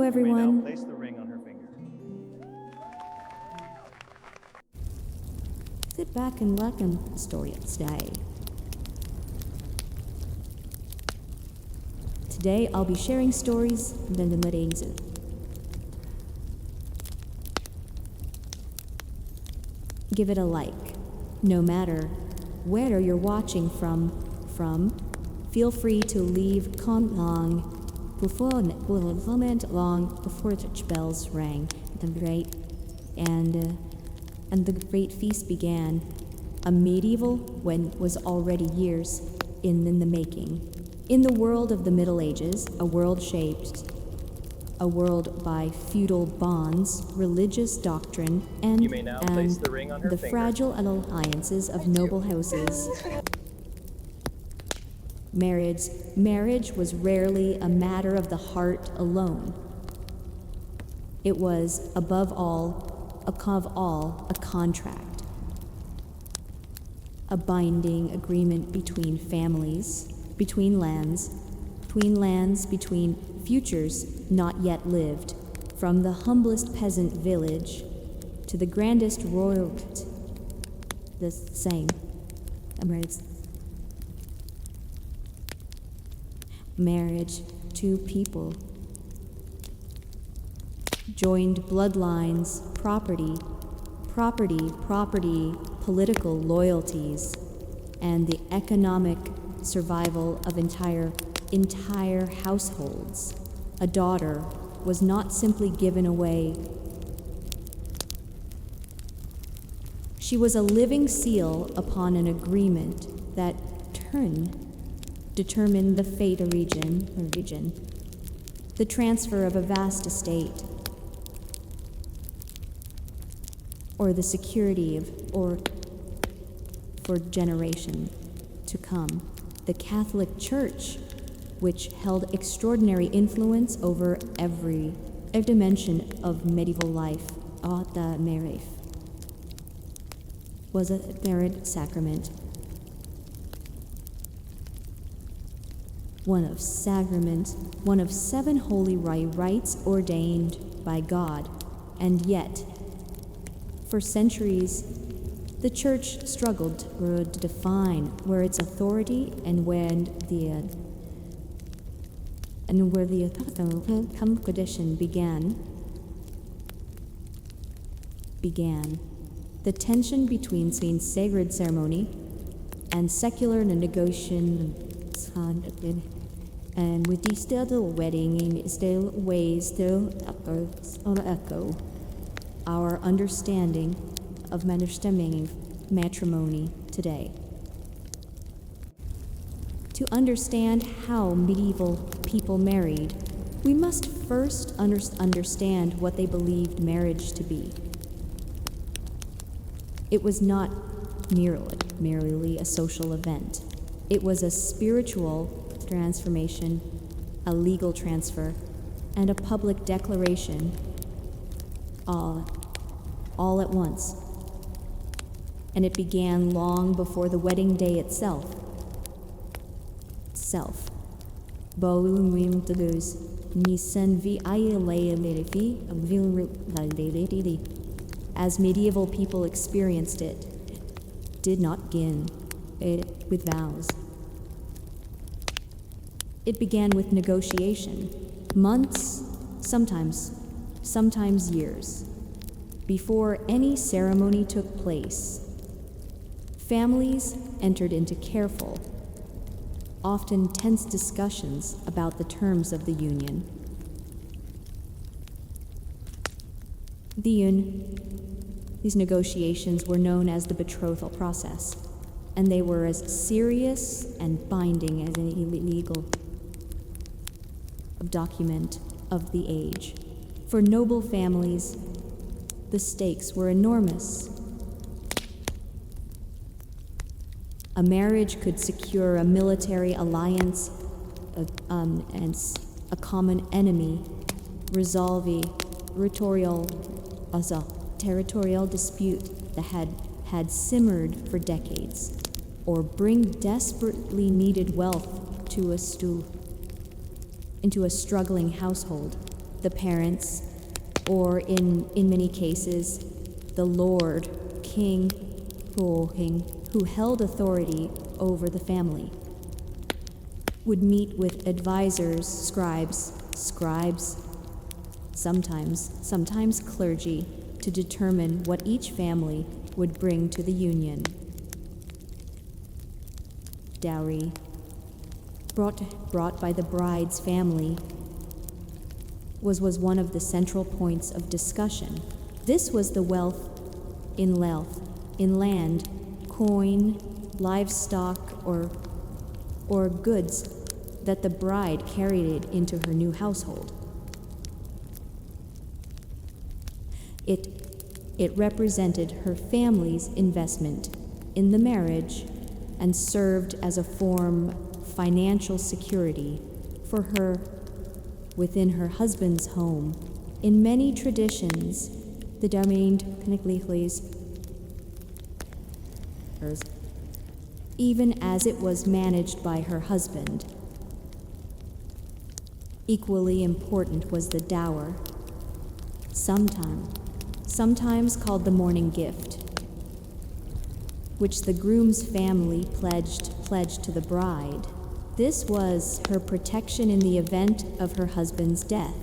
everyone. Place the ring on her finger. Sit back and welcome the story of today. Today I'll be sharing stories than the weddings. Give it a like. No matter where you're watching from, feel free to leave comment long before church bells rang. And the great feast began. A medieval when was already years in the making. In the world of the Middle Ages, a world by feudal bonds, religious doctrine, and You may now place the ring on her the finger. fragile alliances of noble houses. Marriage was rarely a matter of the heart alone. It was, above all, a contract. A binding agreement between families, between lands, between futures not yet lived, from the humblest peasant village to the grandest royalty. The same. Marriage, two people. Joined bloodlines, property, political loyalties, and the economic survival of entire households. A daughter was not simply given away. She was a living seal upon an agreement that determined the fate of region, the transfer of a vast estate, or the security for generation to come. The Catholic Church, which held extraordinary influence over every dimension of medieval life, the marriage was a marriage sacrament. One of 7 holy rites ordained by God, and yet, for centuries, the Church struggled to define where its authority and where the tradition began. The tension between sacred ceremony and secular negotiation, and with the still wedding still echo our understanding of matrimony today. To understand how medieval people married, we must first understand what they believed marriage to be. It was not merely a social event. It was a spiritual transformation, a legal transfer, and a public declaration all at once. And it began long before the wedding day itself. As medieval people experienced it, did not begin with vows. It began with negotiation, months, sometimes years, before any ceremony took place. Families entered into careful, often tense discussions about the terms of the union. These negotiations were known as the betrothal process, and they were as serious and binding as any legal document of the age. For noble families, the stakes were enormous. A marriage could secure a military alliance and a common enemy, resolve a territorial dispute that had simmered for decades, or bring desperately needed wealth into a struggling household. the parents, or in many cases, the Lord, King, who held authority over the family, would meet with advisors, scribes, sometimes clergy, to determine what each family would bring to the union. Dowry, brought by the bride's family, was one of the central points of discussion. This was the wealth in land, coin, livestock, or goods that the bride carried into her new household. It represented her family's investment in the marriage and served as a form of financial security for her within her husband's home. In many traditions, the domain even as it was managed by her husband. Equally important was the dower, sometimes called the morning gift, which the groom's family pledged to the bride. This was her protection in the event of her husband's death.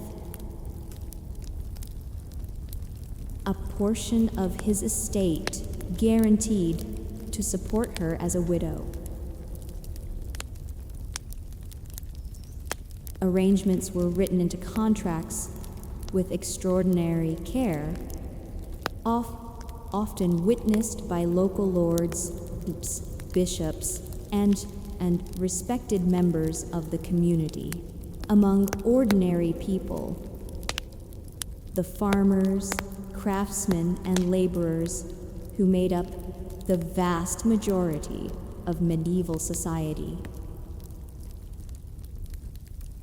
A portion of his estate guaranteed to support her as a widow. Arrangements were written into contracts with extraordinary care, often witnessed by local lords, bishops, and respected members of the community. Among ordinary people, the farmers, craftsmen, and laborers who made up the vast majority of medieval society.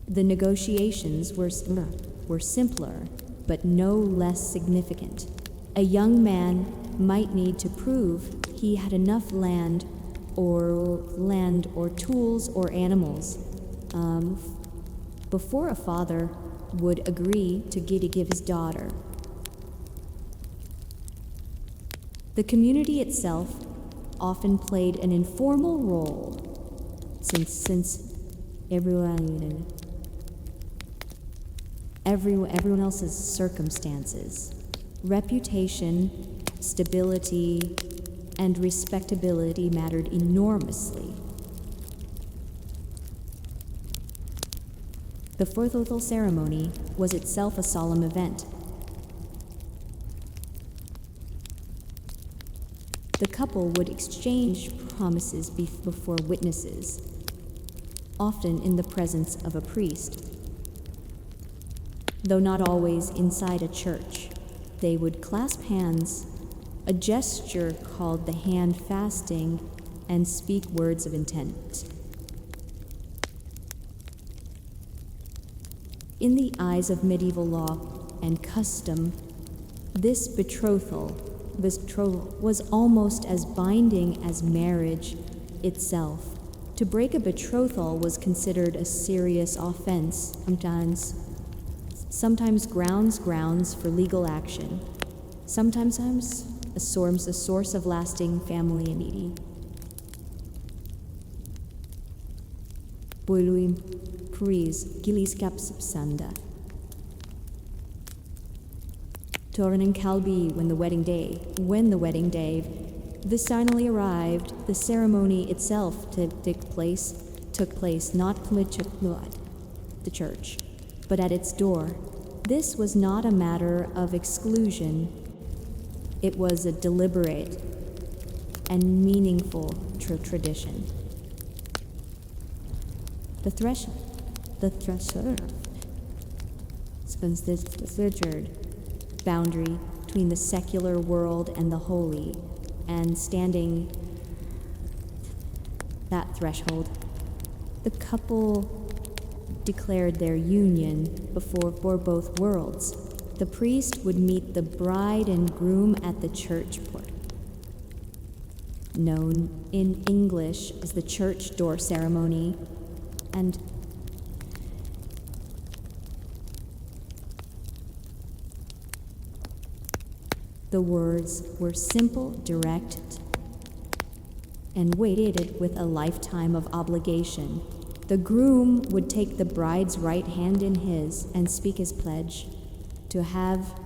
The negotiations were simpler, but no less significant. A young man might need to prove he had enough land or tools or animals before a father would agree to give his daughter. The community itself often played an informal role, since everyone else's circumstances, reputation, stability, and respectability mattered enormously. The betrothal ceremony was itself a solemn event. The couple would exchange promises before witnesses, often in the presence of a priest. Though not always inside a church, they would clasp hands, a gesture called the hand fasting, and speak words of intent. In the eyes of medieval law and custom, this betrothal was almost as binding as marriage itself. To break a betrothal was considered a serious offense, sometimes grounds for legal action, sometimes a source of lasting family unity. Boiluim Pris Giliskap Sanda. Torin and Kalbi when the wedding day finally arrived, the ceremony itself took place not the church, but at its door. This was not a matter of exclusion. It was a deliberate and meaningful tradition. The threshold boundary between the secular world and the holy, and standing that threshold, the couple declared their union before both worlds. The priest would meet the bride and groom at the church port, known in English as the church door ceremony, and The words were simple, direct, and weighted with a lifetime of obligation. The groom would take the bride's right hand in his and speak his pledge to have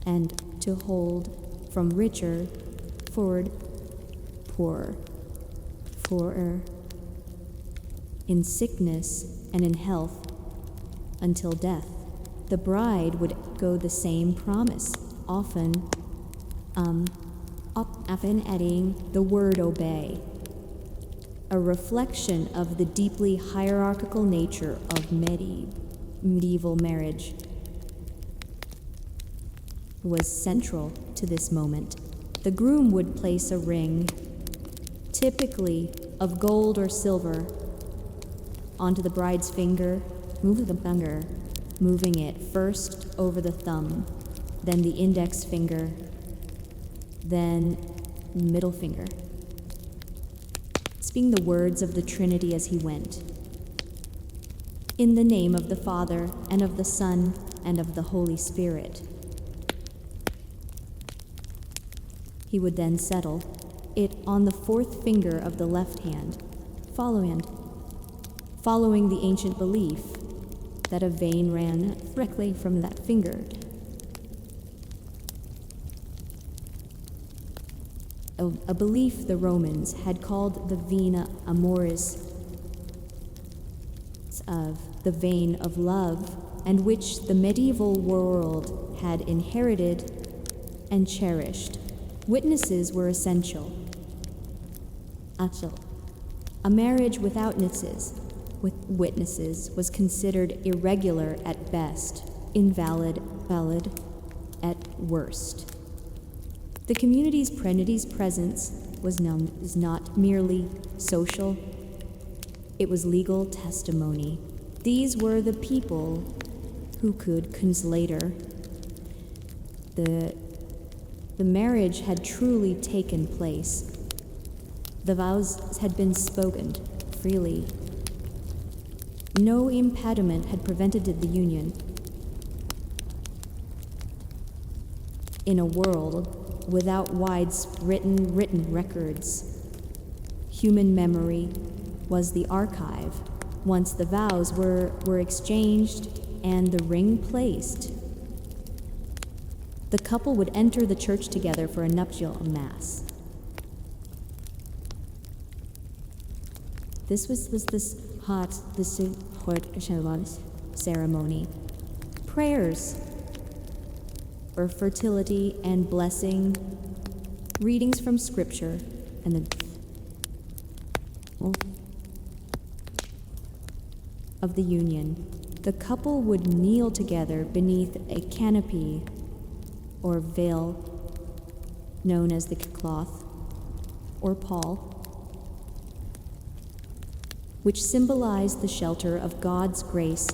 and to hold from richer forward poorer, in sickness and in health until death. The bride would go the same promise, often adding the word obey, a reflection of the deeply hierarchical nature of medieval marriage was central to this moment. The groom would place a ring, typically of gold or silver, onto the bride's finger, moving it first over the thumb, then the index finger, then middle finger, speaking the words of the Trinity as he went. In the name of the Father, and of the Son, and of the Holy Spirit. He would then settle it on the fourth finger of the left hand, following the ancient belief that a vein ran directly from that finger. A belief the Romans had called the vena amoris, of the vein of love, and which the medieval world had inherited and cherished. Witnesses were essential. A marriage without witnesses was considered irregular at best, invalid at worst. The community's presence was not merely social, it was legal testimony. These were the people who could later. The marriage had truly taken place. The vows had been spoken freely. No impediment had prevented the union. In a world without written records, human memory was the archive. Once the vows were exchanged and the ring placed, the couple would enter the church together for a nuptial mass. This was this ceremony. Prayers for fertility and blessing, readings from scripture, and the of the union. The couple would kneel together beneath a canopy or veil known as the cloth or pall, which symbolized the shelter of God's grace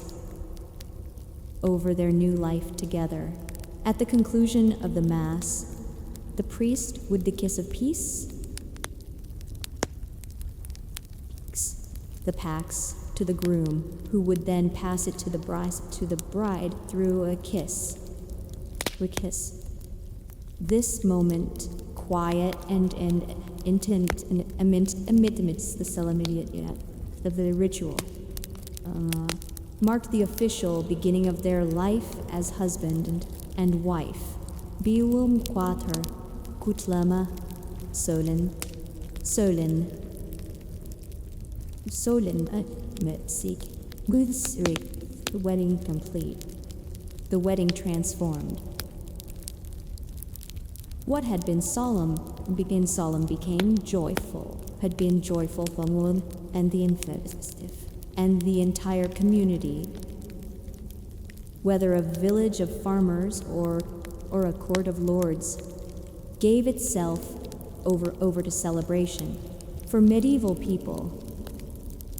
over their new life together. At the conclusion of the Mass, the priest would the kiss of peace, the pax to the groom, who would then pass it to the bride through a kiss. This moment, quiet and intent amidst the solemnity of the ritual, marked the official beginning of their life as husband and wife. Biwum quater, kutlama, solin, metsik, gudsrik, the wedding complete, the wedding transformed. What had been solemn became joyful, had been joyful for one and the festive, and the entire community, whether a village of farmers or a court of lords, gave itself over to celebration. For medieval people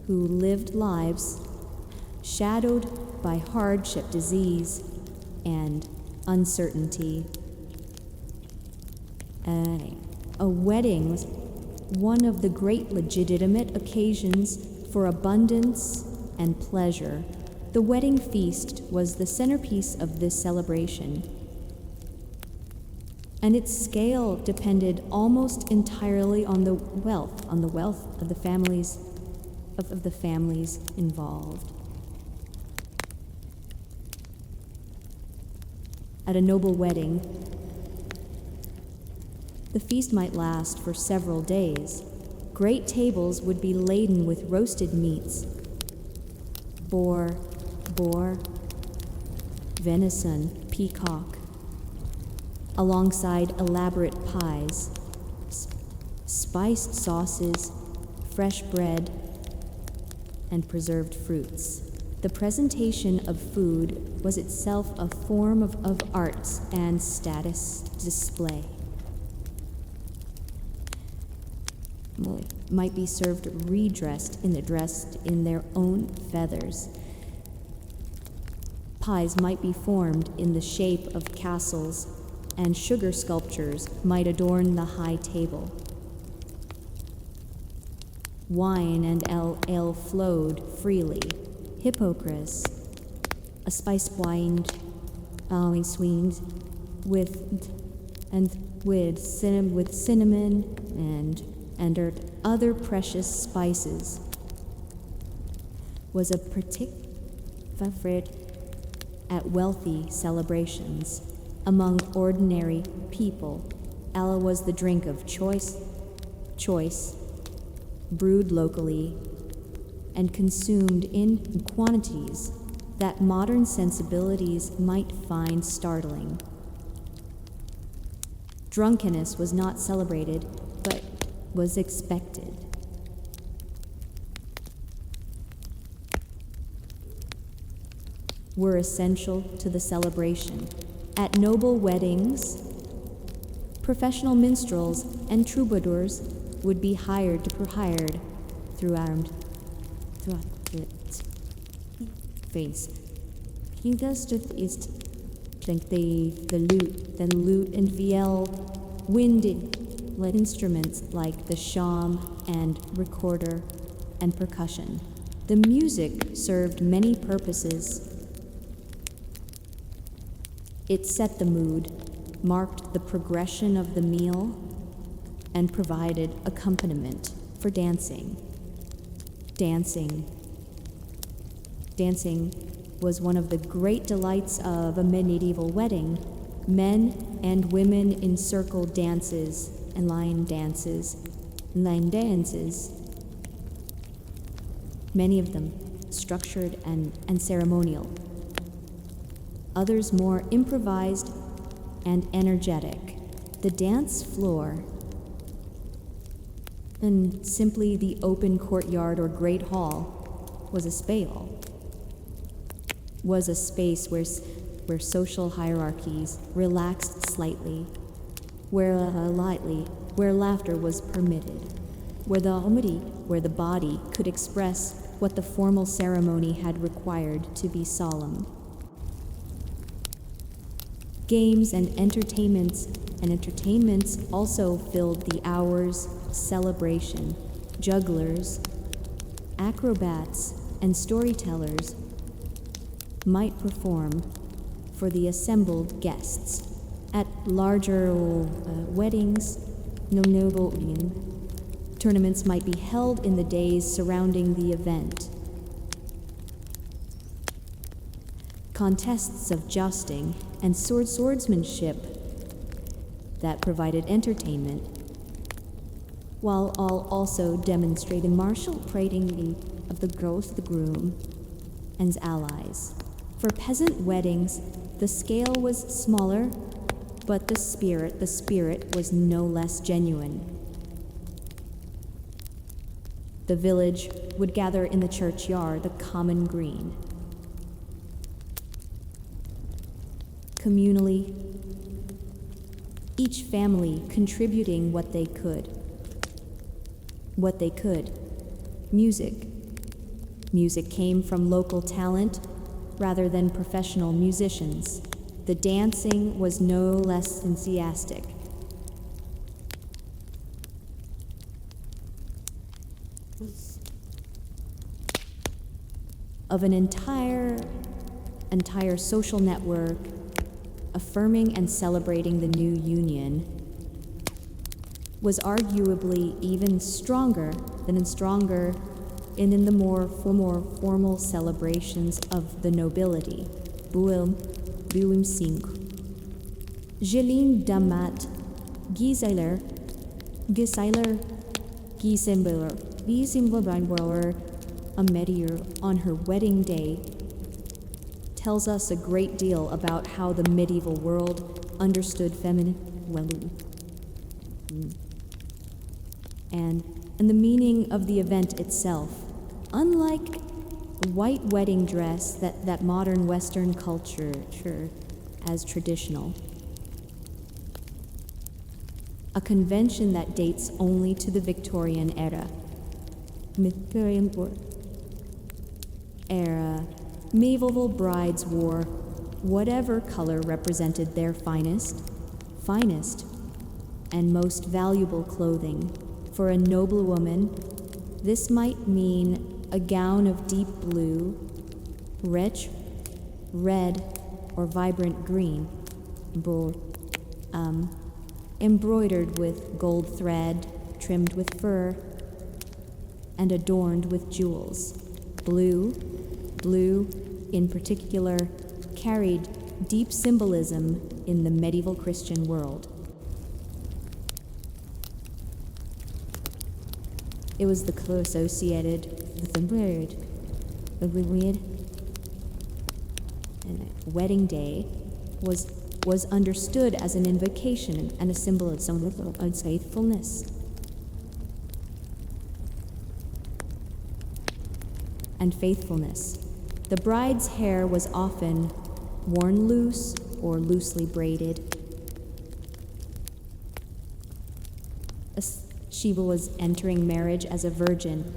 who lived lives shadowed by hardship, disease, and uncertainty, a wedding was one of the great legitimate occasions for abundance and pleasure. The wedding feast was the centerpiece of this celebration. and its scale depended almost entirely on the wealth of the families of the families involved. At a noble wedding, the feast might last for several days. Great tables would be laden with roasted meats, boar, venison, peacock, alongside elaborate pies, spiced sauces, fresh bread, and preserved fruits. The presentation of food was itself a form of arts and status display. Might be served dressed in their own feathers. Pies might be formed in the shape of castles, and sugar sculptures might adorn the high table. Wine and ale flowed freely. Hippocras, a spiced wine, sweetened with cinnamon and other precious spices, was a particular favorite at wealthy celebrations. Among ordinary people, ale was the drink of choice, brewed locally, and consumed in quantities that modern sensibilities might find startling. Drunkenness was not celebrated, but was expected. Were essential to the celebration. At noble weddings, professional minstrels and troubadours would be hired throughout the face. He does is like the lute and viol, wind instruments like the sham and recorder and percussion. The music served many purposes. It set the mood, marked the progression of the meal, and provided accompaniment for dancing. Dancing was one of the great delights of a medieval wedding. Men and women encircled dances and line dances, many of them structured and ceremonial, others more improvised and energetic. The dance floor, and simply the open courtyard or great hall, was a space where social hierarchies relaxed slightly, where laughter was permitted, where the body could express what the formal ceremony had required to be solemn. Games and entertainments also filled the hours. Celebration. Jugglers, acrobats, and storytellers might perform for the assembled guests. At larger weddings, noble tournaments might be held in the days surrounding the event. Contests of jousting and swordsmanship that provided entertainment, while all also demonstrated martial training of the groom and his allies. For peasant weddings, the scale was smaller, but the spirit was no less genuine. The village would gather in the churchyard, the common green. Communally, each family contributing what they could. Music came from local talent rather than professional musicians. The dancing was no less enthusiastic. Of an entire social network affirming and celebrating the new union, was arguably even stronger in the more formal celebrations of the nobility. Buim Singh. Jeline Damat Giseiler Gisembeler a meteor on her wedding day tells us a great deal about how the medieval world understood feminine and the meaning of the event itself. Unlike white wedding dress that modern Western culture as traditional, a convention that dates only to the Victorian era. Medieval brides wore whatever color represented their finest, and most valuable clothing. For a noble woman, this might mean a gown of deep blue, rich, red, or vibrant green, embroidered with gold thread, trimmed with fur, and adorned with jewels. Blue in particular, carried deep symbolism in the medieval Christian world. It was the color associated with the weird. And wedding day was understood as an invocation and a symbol of some unfaithfulness and faithfulness. The bride's hair was often worn loose or loosely braided. Shiva was entering marriage as a virgin.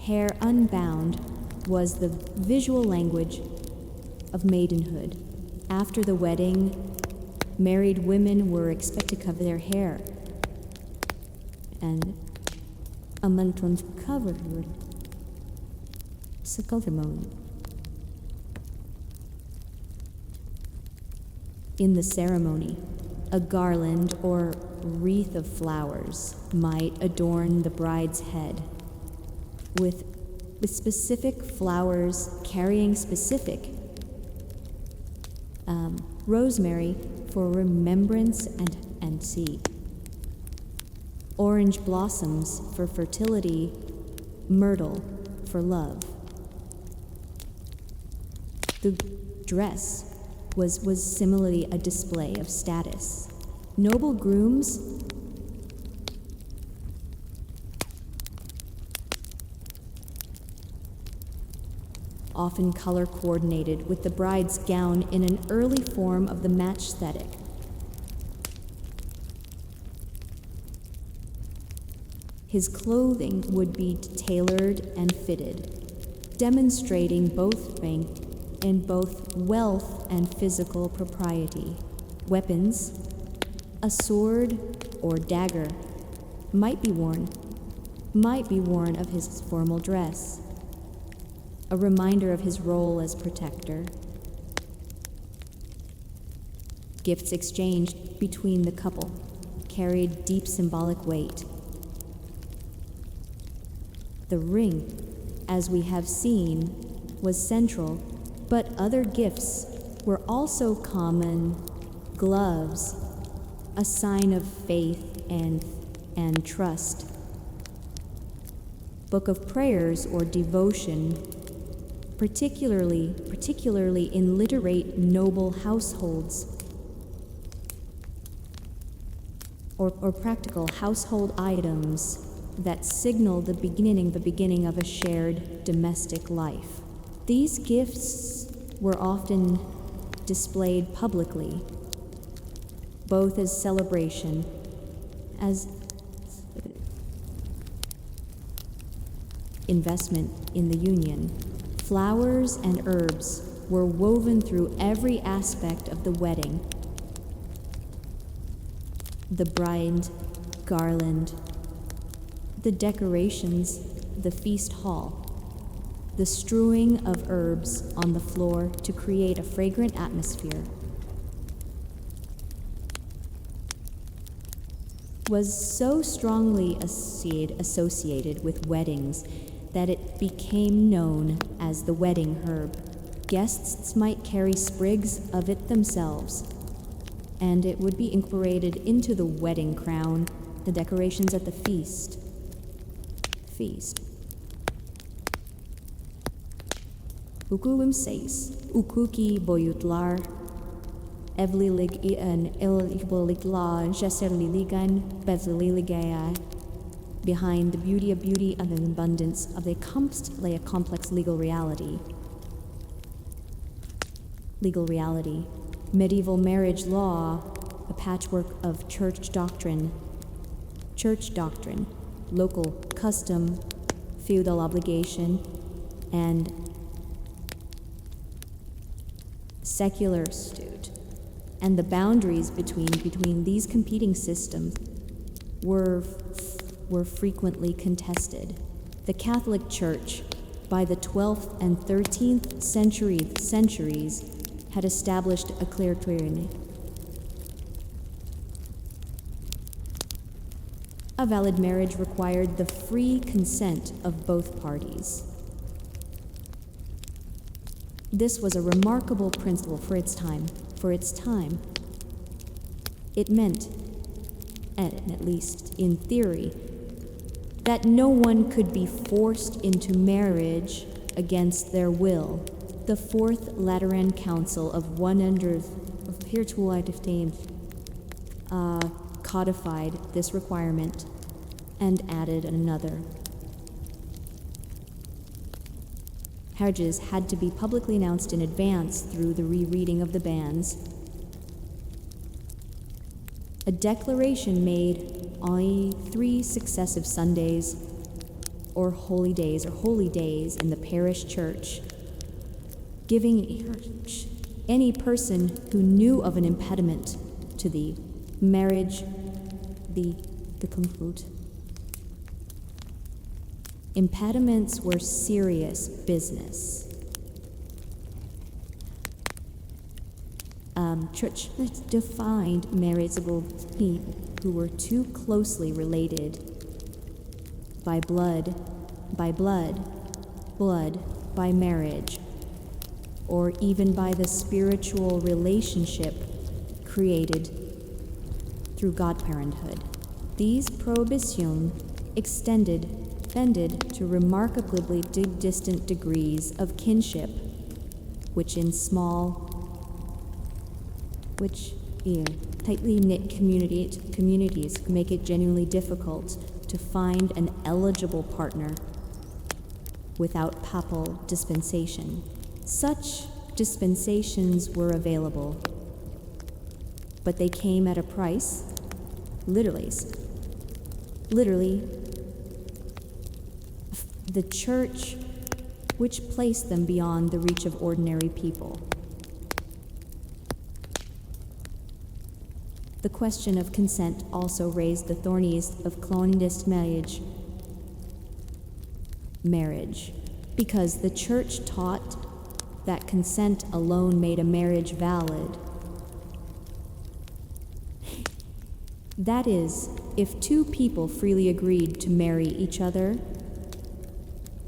Hair unbound was the visual language of maidenhood. After the wedding, married women were expected to cover their hair, and a mantra covered ceremony. In the ceremony, a garland or wreath of flowers might adorn the bride's head, with specific flowers carrying specific rosemary for remembrance and seed, orange blossoms for fertility, myrtle for love. The dress was similarly a display of status. Noble grooms often color coordinated with the bride's gown in an early form of the match aesthetic. His clothing would be tailored and fitted, demonstrating both wealth and physical propriety. Weapons, a sword or dagger, might be worn of his formal dress, a reminder of his role as protector. Gifts exchanged between the couple carried deep symbolic weight. The ring, as we have seen, was central, but other gifts were also common. Gloves, a sign of faith and trust. Book of prayers or devotion, particularly in literate noble households, or practical household items that signal the beginning of a shared domestic life. These gifts were often displayed publicly, both as celebration, as investment in the union. Flowers and herbs were woven through every aspect of the wedding. The bride garland, the decorations, the feast hall. the strewing of herbs on the floor to create a fragrant atmosphere, was so strongly associated with weddings that it became known as the wedding herb. Guests might carry sprigs of it themselves, and it would be incorporated into the wedding crown, the decorations at the feast. Ukuwim says, ukuki boyutlar, evlilig en illigla jeserliligan bezliligaya. Behind the beauty and the abundance of the accomplished lay a complex legal reality. Medieval marriage law, a patchwork of church doctrine, local custom, feudal obligation, and secular statute, and the boundaries between these competing systems were frequently contested. The Catholic Church, by the 12th and 13th centuries, had established a clear tyranny. A valid marriage required the free consent of both parties. This was a remarkable principle for its time. It meant, at least in theory, that no one could be forced into marriage against their will. The Fourth Lateran Council of 115 codified this requirement and added another. Marriages had to be publicly announced in advance through the rereading of the banns. A declaration made on 3 successive Sundays or holy days in the parish church, giving any person who knew of an impediment to the marriage the conclude. Impediments were serious business. Church defined marriageable people who were too closely related by blood, by marriage, or even by the spiritual relationship created through godparenthood. These prohibitions extended to remarkably distant degrees of kinship, which tightly knit communities make it genuinely difficult to find an eligible partner without papal dispensation. Such dispensations were available, but they came at a price, literally, the church, which placed them beyond the reach of ordinary people. The question of consent also raised the thorniest of clandestine marriage, because the church taught that consent alone made a marriage valid. That is, if two people freely agreed to marry each other,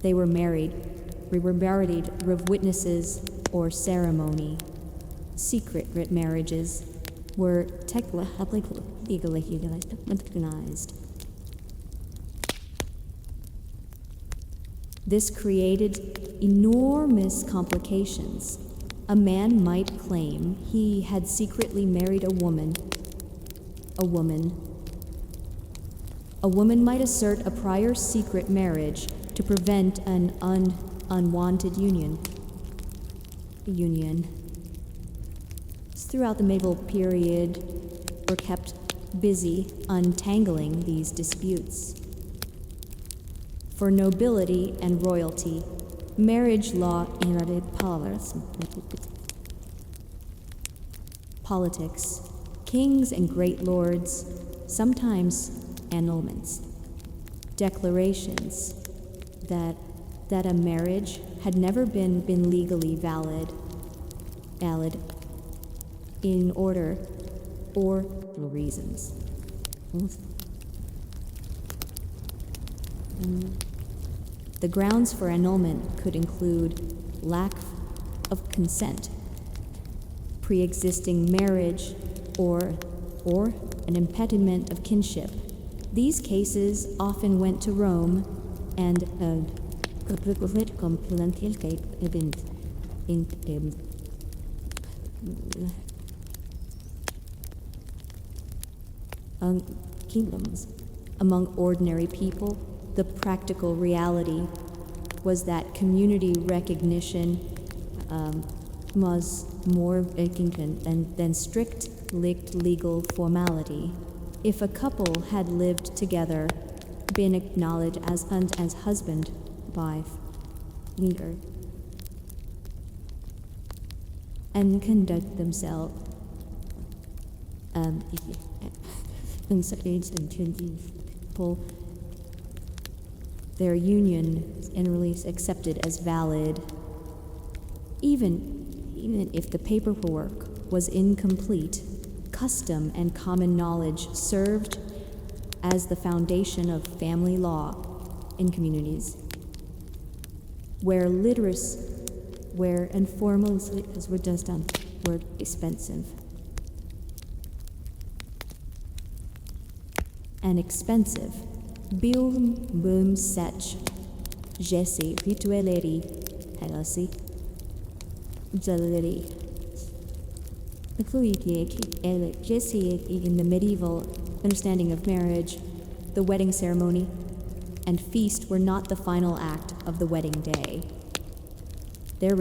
they were married with witnesses or ceremony. Secret marriages were technically recognized. This created enormous complications. A man might claim he had secretly married a woman. A woman might assert a prior secret marriage to prevent an unwanted union. Throughout the medieval period, were kept busy untangling these disputes. For nobility and royalty, marriage law inherited politics, kings and great lords, sometimes annulments, declarations that that a marriage had never been legally valid in order or reasons. The grounds for annulment could include lack of consent, pre-existing marriage, or an impediment of kinship. These cases often went to Rome and kingdoms. Among ordinary people, the practical reality was that community recognition was more than strict legal formality. If a couple had lived together, been acknowledged as husband, wife, leader, and conduct themselves their union and release accepted as valid, even if the paperwork was incomplete. Custom and common knowledge served as the foundation of family law in communities where informal as were just done were expensive. Boom sech Jesse ritueleri helasi Jaleri. Jesse in the medieval understanding of marriage, the wedding ceremony and feast were not the final act of the wedding day. There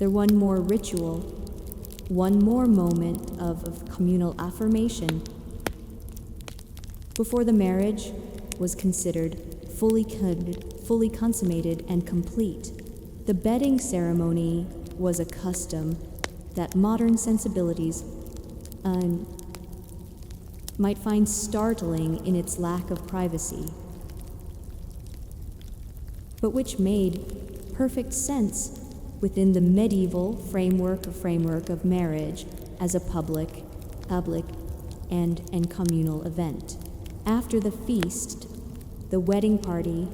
one more ritual, one more moment of communal affirmation before the marriage was considered fully consummated and complete. The bedding ceremony was a custom that modern sensibilities might find startling in its lack of privacy, but which made perfect sense within the medieval framework of marriage as a public and communal event. After the feast, the wedding party,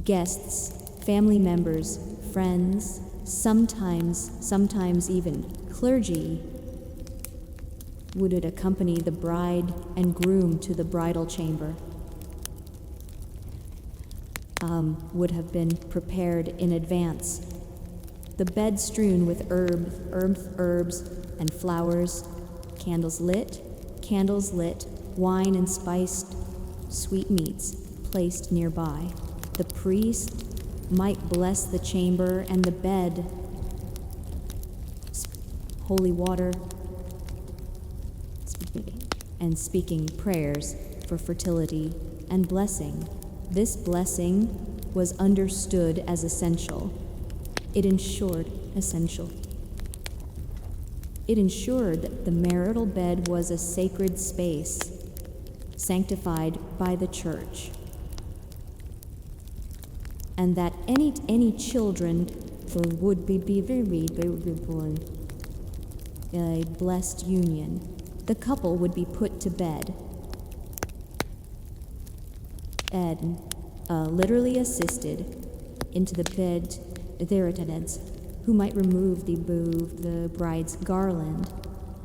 guests, family members, friends, sometimes even clergy would accompany the bride and groom to the bridal chamber. Would have been prepared in advance. The bed strewn with herbs and flowers, candles lit, wine and spiced sweetmeats placed nearby. The priest might bless the chamber and the bed, holy water, and speaking prayers for fertility and blessing. This blessing was understood as essential. It ensured that the marital bed was a sacred space, sanctified by the church, and that any children would be born a blessed union. The couple would be put to bed and literally assisted into the bed their attendants, who might remove the bride's garland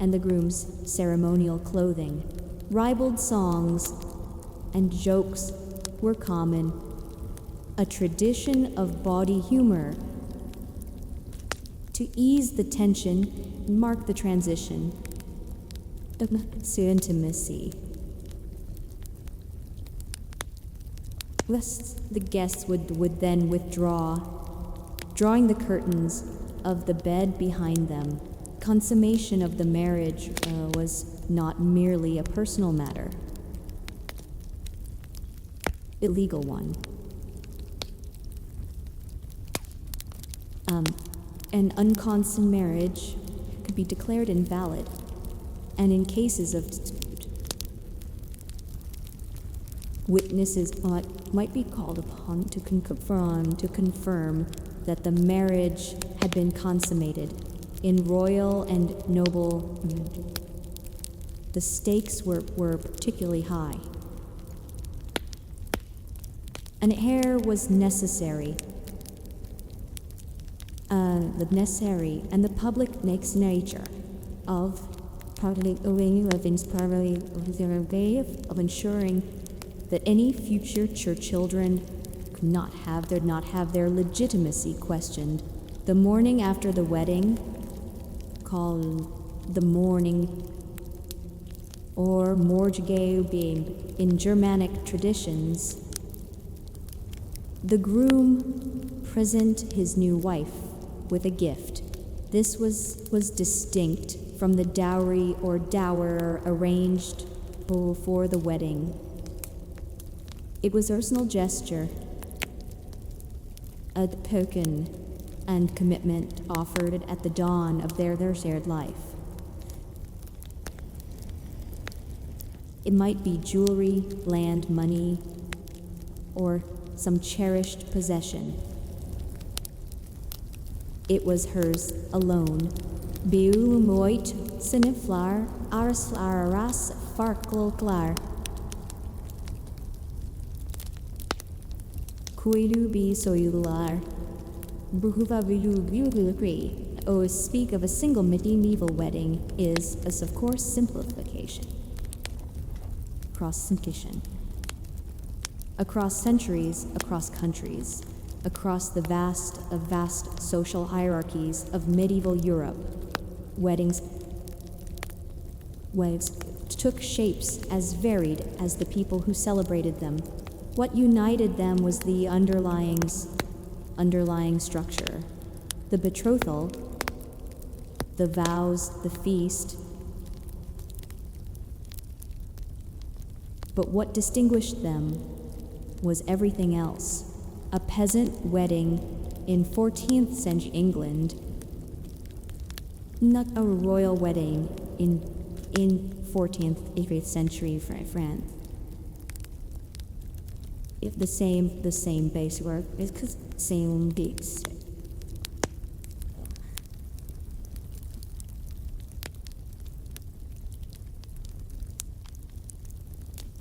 and the groom's ceremonial clothing. Ribald songs and jokes were common, a tradition of bawdy humor to ease the tension and mark the transition to intimacy. The guests would then withdraw, drawing the curtains of the bed behind them. Consummation of the marriage was not merely a personal matter, a legal one. An unconsummated marriage could be declared invalid, and in cases of dispute, Witnesses might be called upon to confirm that the marriage had been consummated in royal and noble. The stakes were particularly high. An heir was necessary. And the public nature of ensuring that any future children could not have their legitimacy questioned. The morning after the wedding, called the morning or Morgage in Germanic traditions, the groom present his new wife with a gift. This was distinct from the dowry or dower arranged before the wedding. It was a personal gesture, a token and commitment offered at the dawn of their shared life. It might be jewelry, land, money, or some cherished possession. It was hers alone. Biu moit siniflar aras farkl klar. Kuilu bi soyular. Bruhuva vilu. Oh, speak of a single medieval wedding is of course simplification. Across centuries, across countries, across the vast social hierarchies of medieval Europe, weddings took shapes as varied as the people who celebrated them. What united them was the underlying structure, the betrothal, the vows, the feast. But what distinguished them was everything else. A peasant wedding in 14th century England, not a royal wedding in 14th, 18th century France. If the same base work, it's because same beats.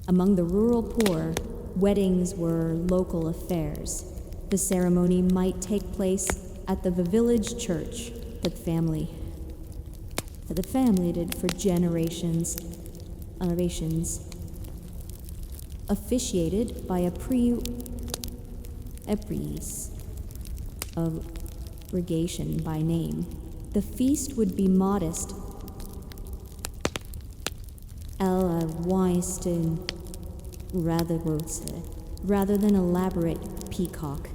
Among the rural poor, weddings were local affairs. The ceremony might take place at the village church that the family did for generations, officiated by a priest of regation by name. The feast would be modest, rather than elaborate peacock.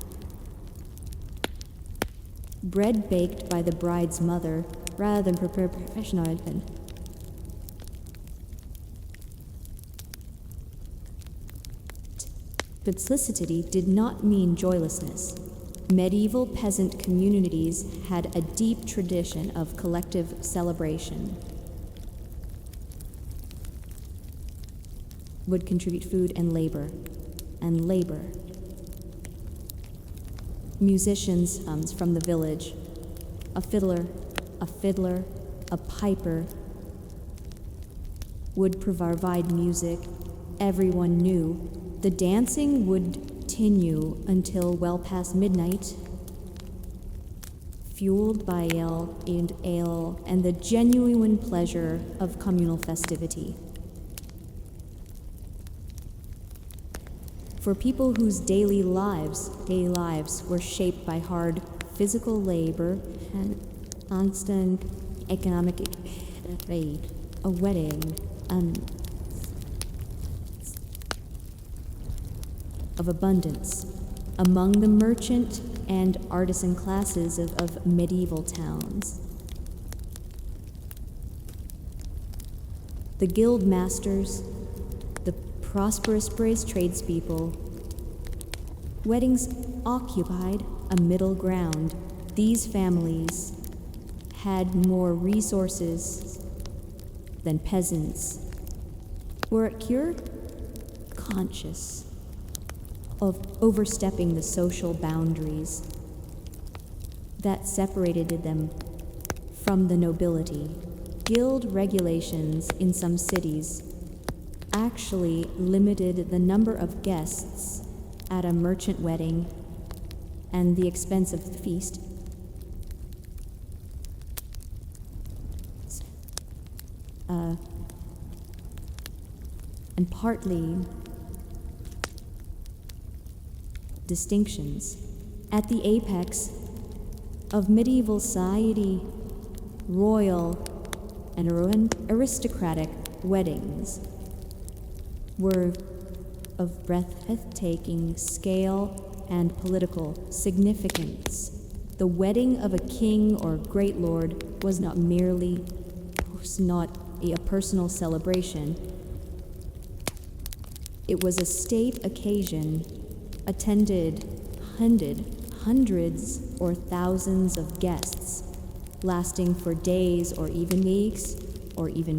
Bread baked by the bride's mother rather than prepared professional. Duplicity did not mean joylessness. Medieval peasant communities had a deep tradition of collective celebration. Would contribute food and labor. Musicians from the village, a fiddler, a piper, would provide music. Everyone knew the dancing would continue until well past midnight, fueled by ale and the genuine pleasure of communal festivity. For people whose daily lives were shaped by hard physical labor and constant economic trade, a wedding of abundance among the merchant and artisan classes of medieval towns. The guild masters, the prosperous tradespeople, weddings occupied a middle ground. These families had more resources than peasants, were at cure conscious of overstepping the social boundaries that separated them from the nobility. Guild regulations in some cities actually limited the number of guests at a merchant wedding and the expense of the feast. And partly distinctions. At the apex of medieval society, royal and aristocratic weddings were of breathtaking scale and political significance. The wedding of a king or great lord was not a personal celebration. It was a state occasion attended hundreds or thousands of guests, lasting for days or even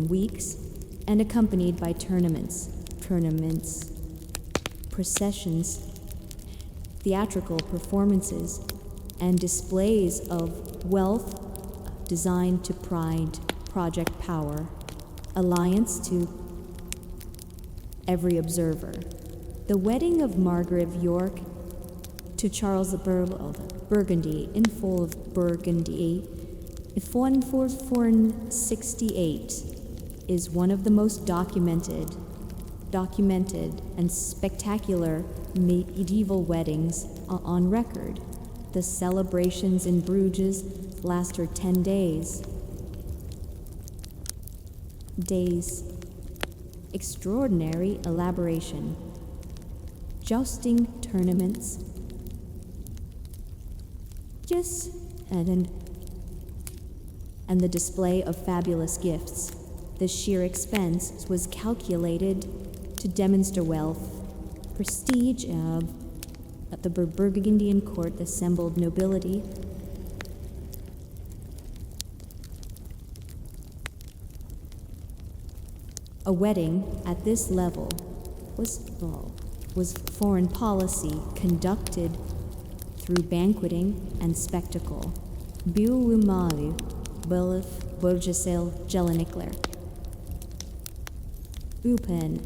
weeks, and accompanied by tournaments, processions, theatrical performances, and displays of wealth designed to project power, alliance to every observer. The wedding of Margaret of York to Charles of Burgundy in full of Burgundy, 1468, is one of the most documented and spectacular medieval weddings on record. The celebrations in Bruges lasted 10 days. Extraordinary elaboration, jousting tournaments, and the display of fabulous gifts. The sheer expense was calculated to demonstrate wealth, prestige of the Burgundian court, the assembled nobility. A wedding at this level was foreign policy conducted through banqueting and spectacle. Biumalu, Bulf, Borgesel, Jelinikler. Upen,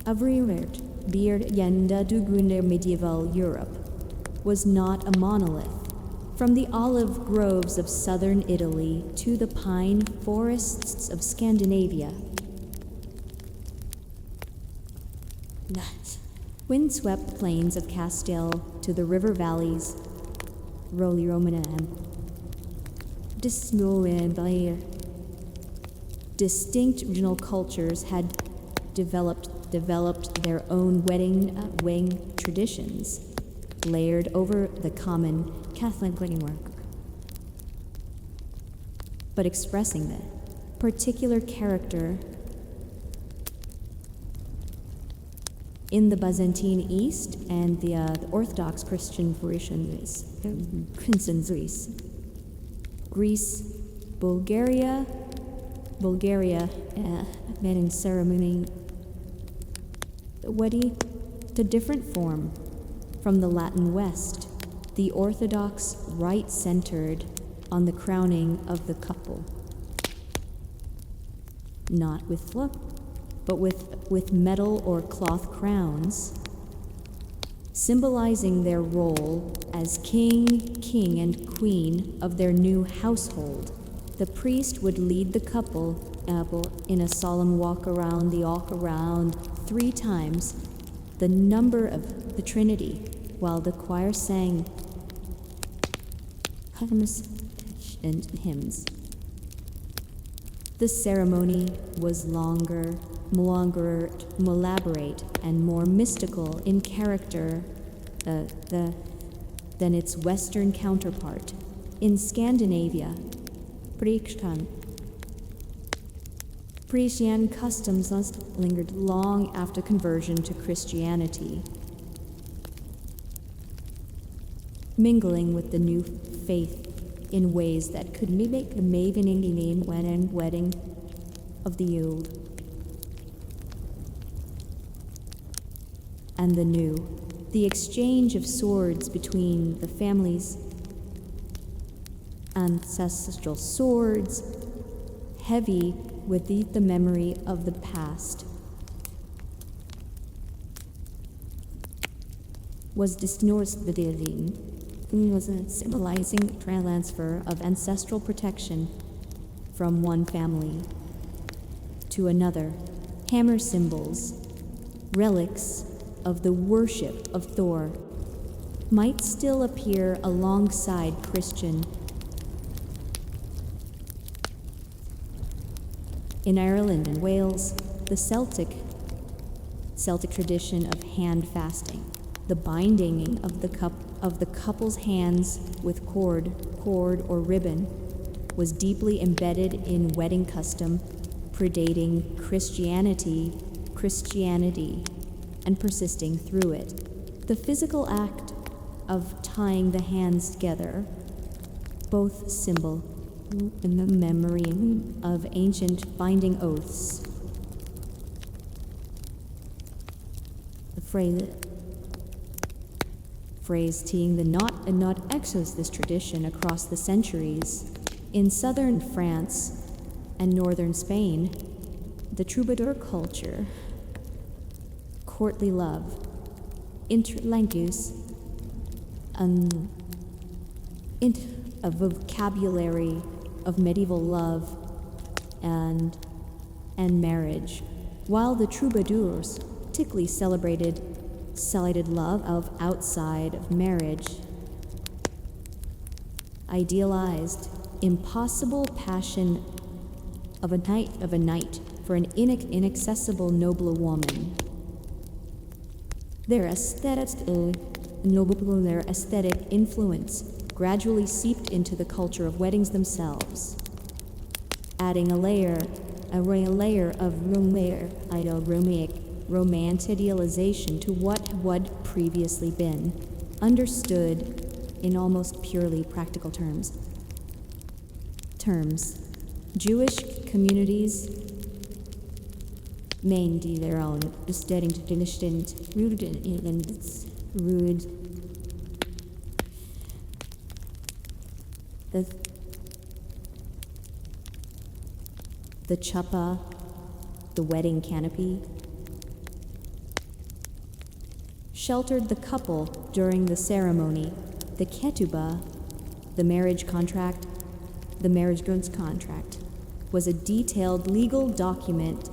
Avrirert, Beard Yenda Dugunder medieval Europe was not a monolith. From the olive groves of southern Italy to the pine forests of Scandinavia, windswept plains of Castile to the river valleys, Roli Romanam, distinct regional cultures had developed their own wedding traditions, layered over the common Catholic wedding work, but expressing the particular character in the Byzantine East and the Orthodox Christian Greece, Bulgaria, wedding ceremony, wedding to different form from the Latin West, the Orthodox rite centered on the crowning of the couple, not with flock, but with metal or cloth crowns, symbolizing their role as king, and queen of their new household. The priest would lead the couple in a solemn walk around 3 times the number of the Trinity, while the choir sang hymns and hymns. The ceremony was longer, more elaborate, and more mystical in character than its Western counterpart. In Scandinavia, Parisian customs lingered long after conversion to Christianity, mingling with the new faith in ways that could make the maiden wedding of the old and the new the exchange of swords between the families, ancestral swords, heavy with the memory of the past, was distorting, was a symbolizing transfer of ancestral protection from one family to another. Hammer symbols, relics of the worship of Thor, might still appear alongside Christian. In Ireland and Wales, the Celtic tradition of hand fasting, the binding of the couple's hands with cord or ribbon, was deeply embedded in wedding custom, predating Christianity, and persisting through it. The physical act of tying the hands together, both symbol in the memory of ancient binding oaths. The phrase teeing the knot and not echoes this tradition across the centuries. In southern France and northern Spain, the troubadour culture, courtly love, interlangues, a vocabulary of medieval love and marriage, while the troubadours typically celebrated love of outside of marriage, idealized impossible passion of a knight for an inaccessible noble woman. Their aesthetic influence gradually seeped into the culture of weddings themselves, adding a layer of romanticization to what had previously been understood in almost purely practical terms. Jewish communities maintained their own distinct rooted the chuppah, the wedding canopy, sheltered the couple during the ceremony. The ketubah, the marriage contract, was a detailed legal document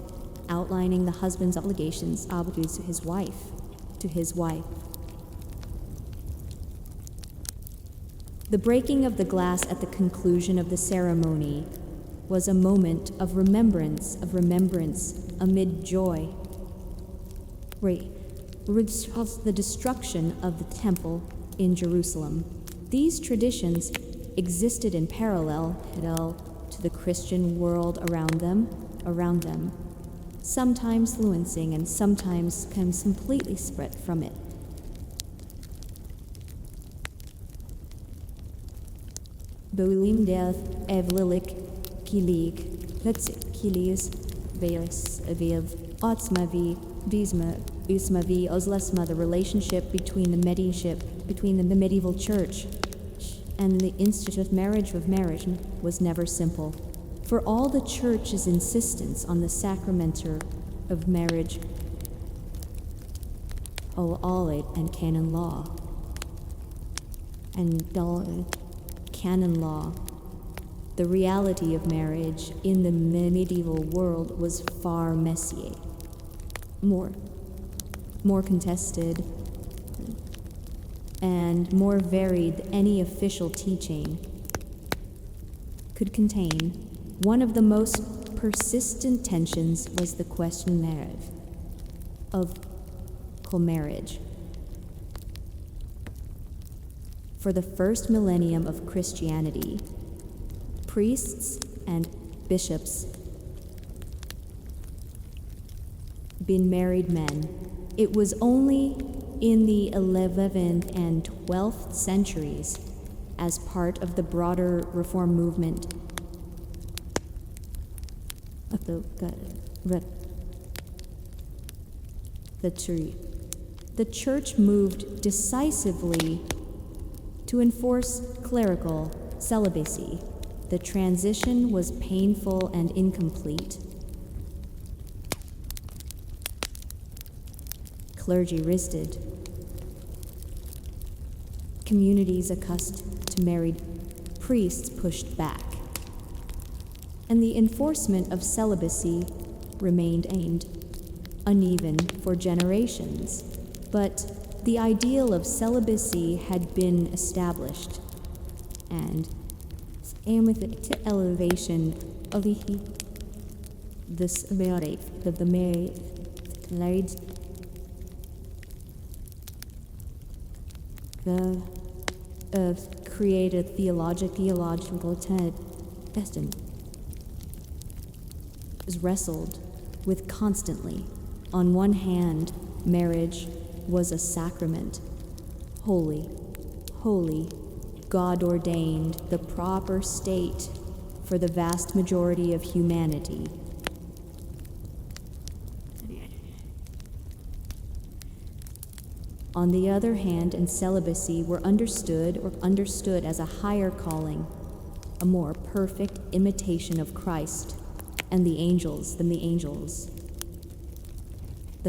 outlining the husband's obligations to his wife. The breaking of the glass at the conclusion of the ceremony was a moment of remembrance amid joy. The destruction of the temple in Jerusalem. These traditions existed in parallel to the Christian world around them, sometimes influencing and sometimes completely separate from it. Boelim death evlilik kilig, kilis vev otsmavi bismavi ozlasma. The relationship between the medieval church and the institute of marriage was never simple. For all the church's insistence on the sacrament of marriage, and canon law, the reality of marriage in the medieval world was far messier, more contested, and more varied than any official teaching could contain. One of the most persistent tensions was the question of co-marriage. For the first millennium of Christianity, priests and bishops been married men. It was only in the 11th and 12th centuries, as part of the broader reform movement, the church moved decisively to enforce clerical celibacy. The transition was painful and incomplete. Clergy resisted. Communities accustomed to married priests pushed back. And the enforcement of celibacy remained uneven for generations. But the ideal of celibacy had been established, and with the elevation of the married created theological destiny is wrestled with constantly. On one hand, marriage was a sacrament, holy, God-ordained, the proper state for the vast majority of humanity. On the other hand, in celibacy were understood as a higher calling, a more perfect imitation of Christ and the angels than the angels. The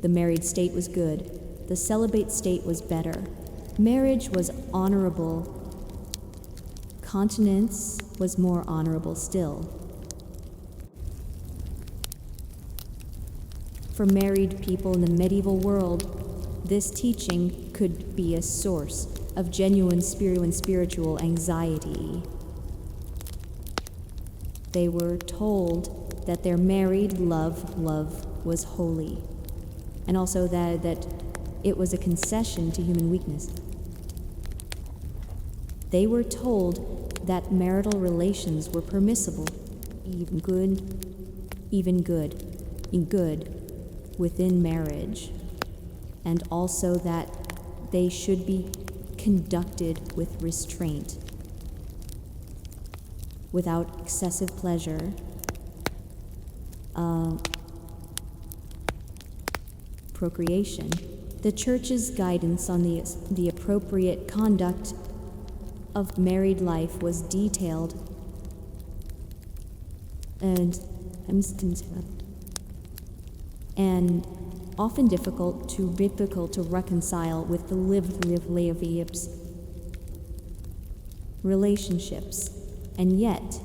married state was good. The celibate state was better. Marriage was honorable. Continence was more honorable still. For married people in the medieval world, this teaching could be a source of genuine spiritual anxiety. They were told that their married love was holy, and also that it was a concession to human weakness. They were told that marital relations were permissible, even good within marriage, and also that they should be conducted with restraint, without excessive pleasure, procreation. The Church's guidance on the appropriate conduct of married life was detailed and often difficult to reconcile with the lived relationships, and yet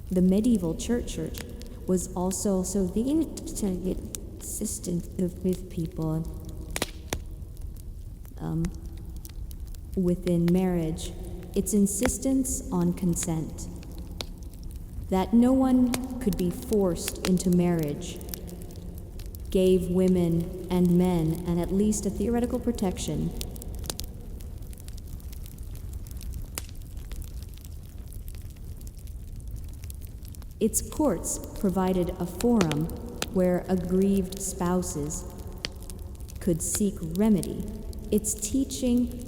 the medieval church was also the insistence with people within marriage, its insistence on consent, that no one could be forced into marriage, gave women and men and at least a theoretical protection. Its courts provided a forum where aggrieved spouses could seek remedy. Its teaching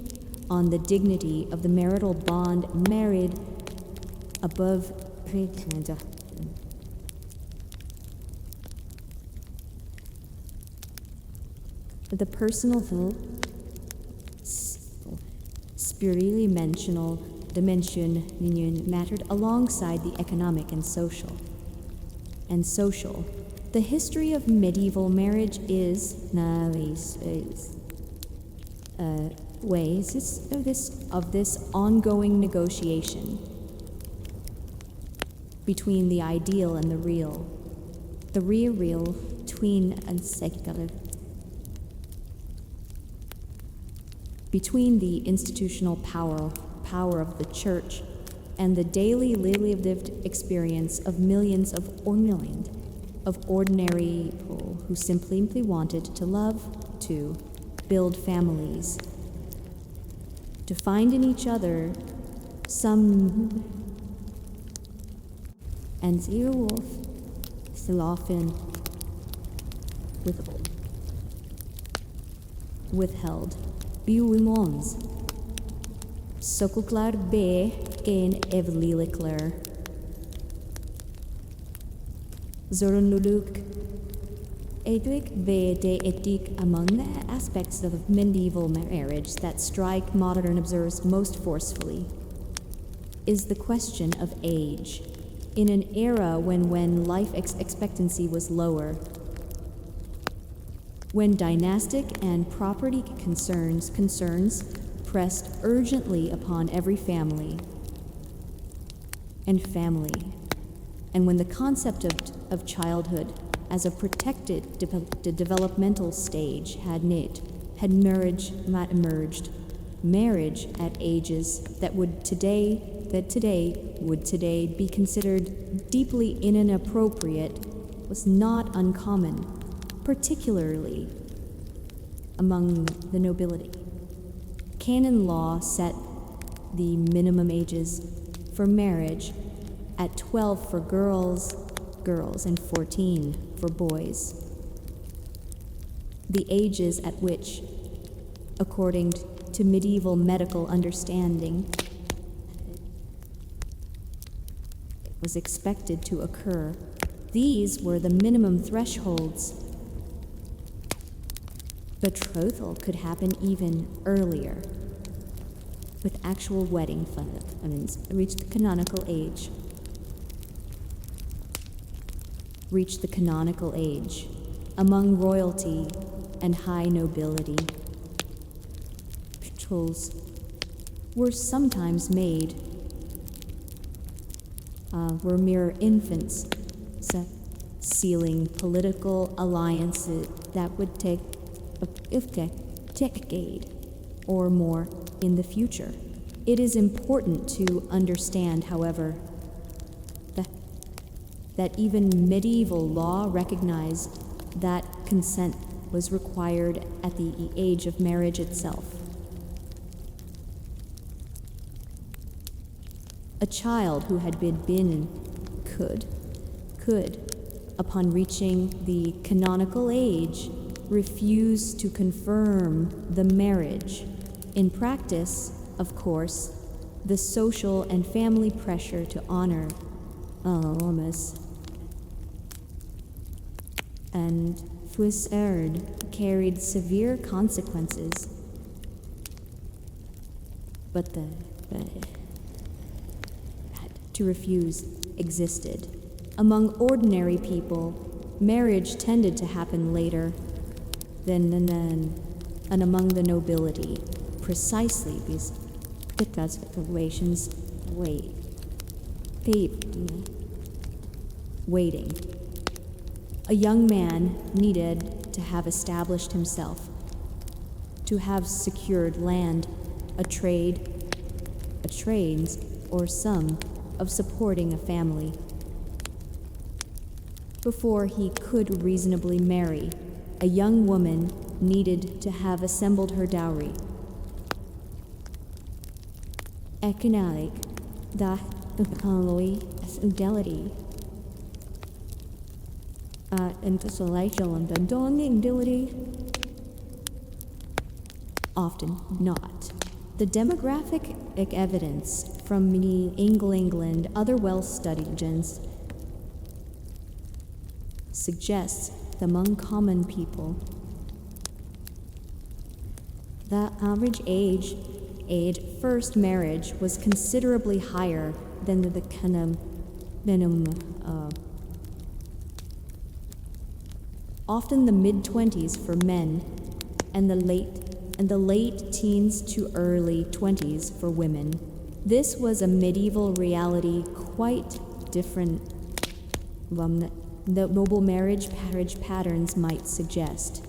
on the dignity of the marital bond married above the personal spiritually dimension mattered alongside the economic and social. The history of medieval marriage is ways of this ongoing negotiation between the ideal and the real tween and secular, between the institutional power of the church and the daily lived experience of millions of ordinary people who simply wanted to love, to build families, to find in each other some, and zero wolf still often withheld. Biumons. Sokuklar be en evlilikler. Zorunluluk Edric ve de etik among the aspects of medieval marriage that strike modern observers most forcefully is the question of age. In an era when life expectancy was lower, when dynastic and property concerns pressed urgently upon every family, and when the concept of childhood as a protected developmental stage had emerged, marriage at ages that today would be considered deeply inappropriate was not uncommon, particularly among the nobility. Canon law set the minimum ages for marriage at 12 for girls, and 14 for boys. The ages at which, according to medieval medical understanding, it was expected to occur. These were the minimum thresholds. Betrothal could happen even earlier, with actual wedding reach the canonical age among royalty and high nobility. Betrothals were sometimes made, were mere infants, sealing political alliances that would take a decade or more in the future. It is important to understand, however, that even medieval law recognized that consent was required at the age of marriage itself. A child who had could, upon reaching the canonical age, refuse to confirm the marriage. In practice, of course, the social and family pressure to honor and Fuiserd carried severe consequences. But the to refuse existed. Among ordinary people, marriage tended to happen later than and among the nobility, precisely because situations waiting. A young man needed to have established himself, to have secured land, a trade, or some of supporting a family, before he could reasonably marry. A young woman needed to have assembled her dowry. Economic, fidelity, and often not. The demographic evidence from England, other well-studied regions, suggests that among common people, the average age first marriage was considerably higher than the minimum. Often the mid-20s for men, and the late teens to early 20s for women. This was a medieval reality quite different from the noble marriage patterns might suggest.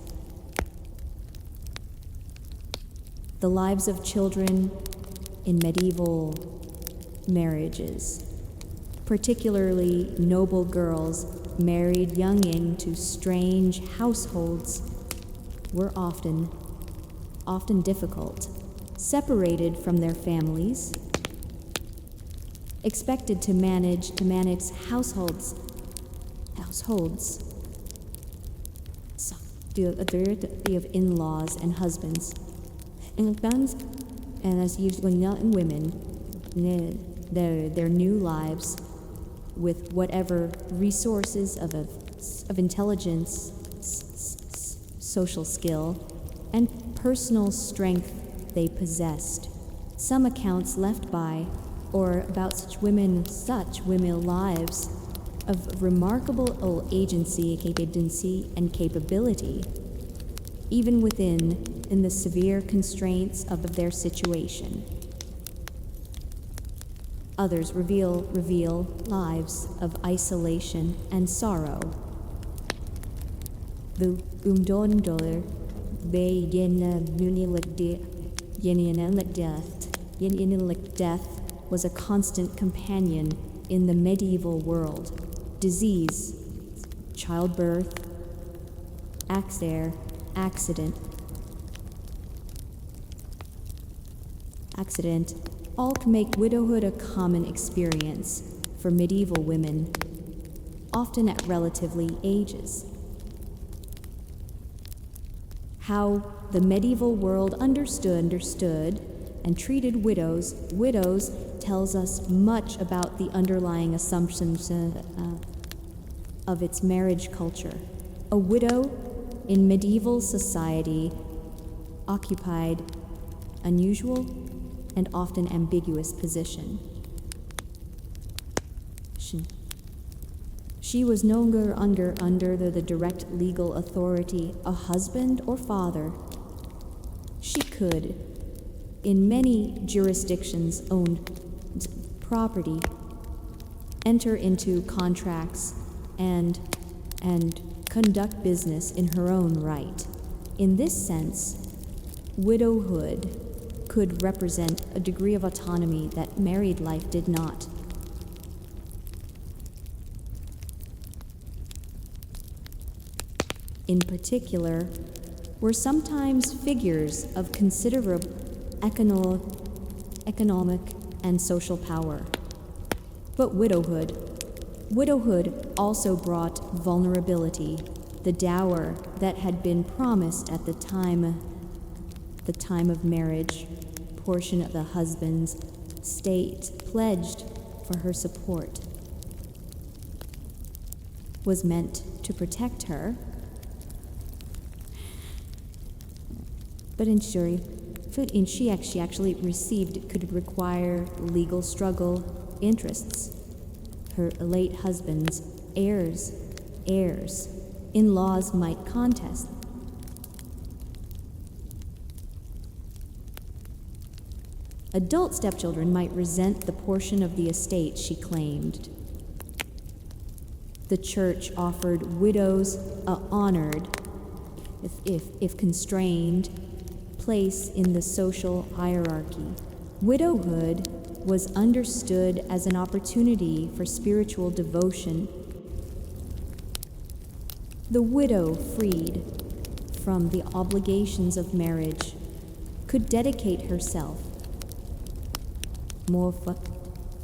The lives of children in medieval marriages, particularly noble girls married young into strange households, were often difficult, separated from their families, expected to manage households, the authority of in-laws and husbands, and as usually not in women, their new lives with whatever resources of intelligence, social skill, and personal strength they possessed. Some accounts left by or about such women lives of remarkable agency, and capability, even in the severe constraints of their situation. Others reveal lives of isolation and sorrow. The umdondor be death was a constant companion in the medieval world. Disease, childbirth, accident, all can make widowhood a common experience for medieval women, often at relatively ages. How the medieval world understood and treated widows tells us much about the underlying assumptions of its marriage culture. A widow in medieval society occupied unusual and often ambiguous position. She was no longer under the direct legal authority of a husband or father. She could, in many jurisdictions, own property, enter into contracts, and conduct business in her own right. In this sense, widowhood could represent a degree of autonomy that married life did not. In particular, were sometimes figures of considerable economic and social power. But widowhood also brought vulnerability, the dower that had been promised at the time of marriage, portion of the husband's estate pledged for her support, was meant to protect her, but she actually received could require legal struggle interests. Her late husband's heirs, in-laws might contest. Adult stepchildren might resent the portion of the estate she claimed. The church offered widows a honored, if constrained, place in the social hierarchy. Widowhood was understood as an opportunity for spiritual devotion. The widow, freed from the obligations of marriage, could dedicate herself more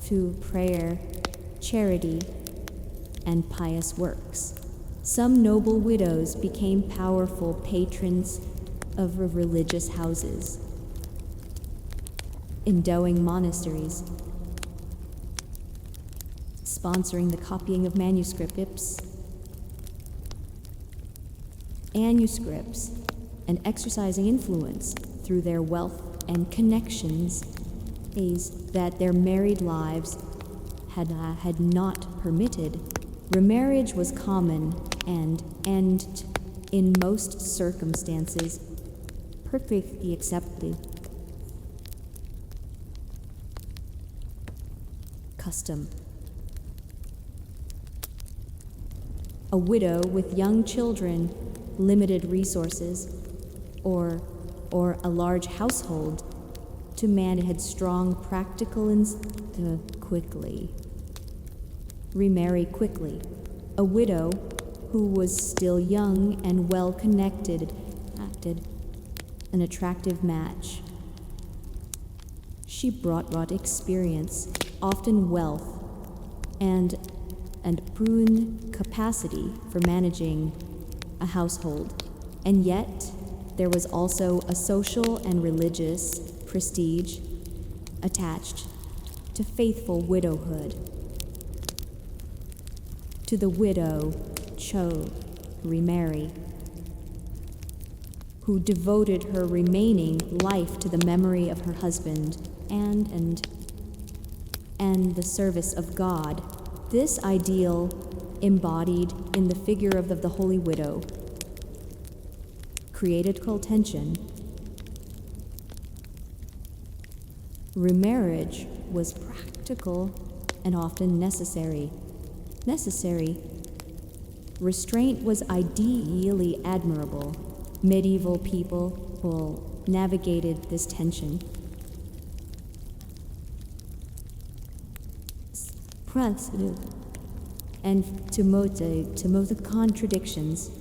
to prayer, charity, and pious works. Some noble widows became powerful patrons of religious houses, endowing monasteries, sponsoring the copying of manuscripts, and exercising influence through their wealth and connections that their married lives had not permitted. Remarriage was common and in most circumstances, perfectly accepted custom. A widow with young children, limited resources, or a large household to man had strong practical remarry quickly. A widow who was still young and well connected, an attractive match. She brought experience, often wealth, and proven capacity for managing a household. And yet, there was also a social and religious prestige attached to faithful widowhood. to the widow Cho remarry, who devoted her remaining life to the memory of her husband and the service of God. This ideal embodied in the figure of the holy widow created tension. Remarriage was practical and often necessary. Restraint was ideally admirable. Medieval people navigated this tension. And to mold the contradictions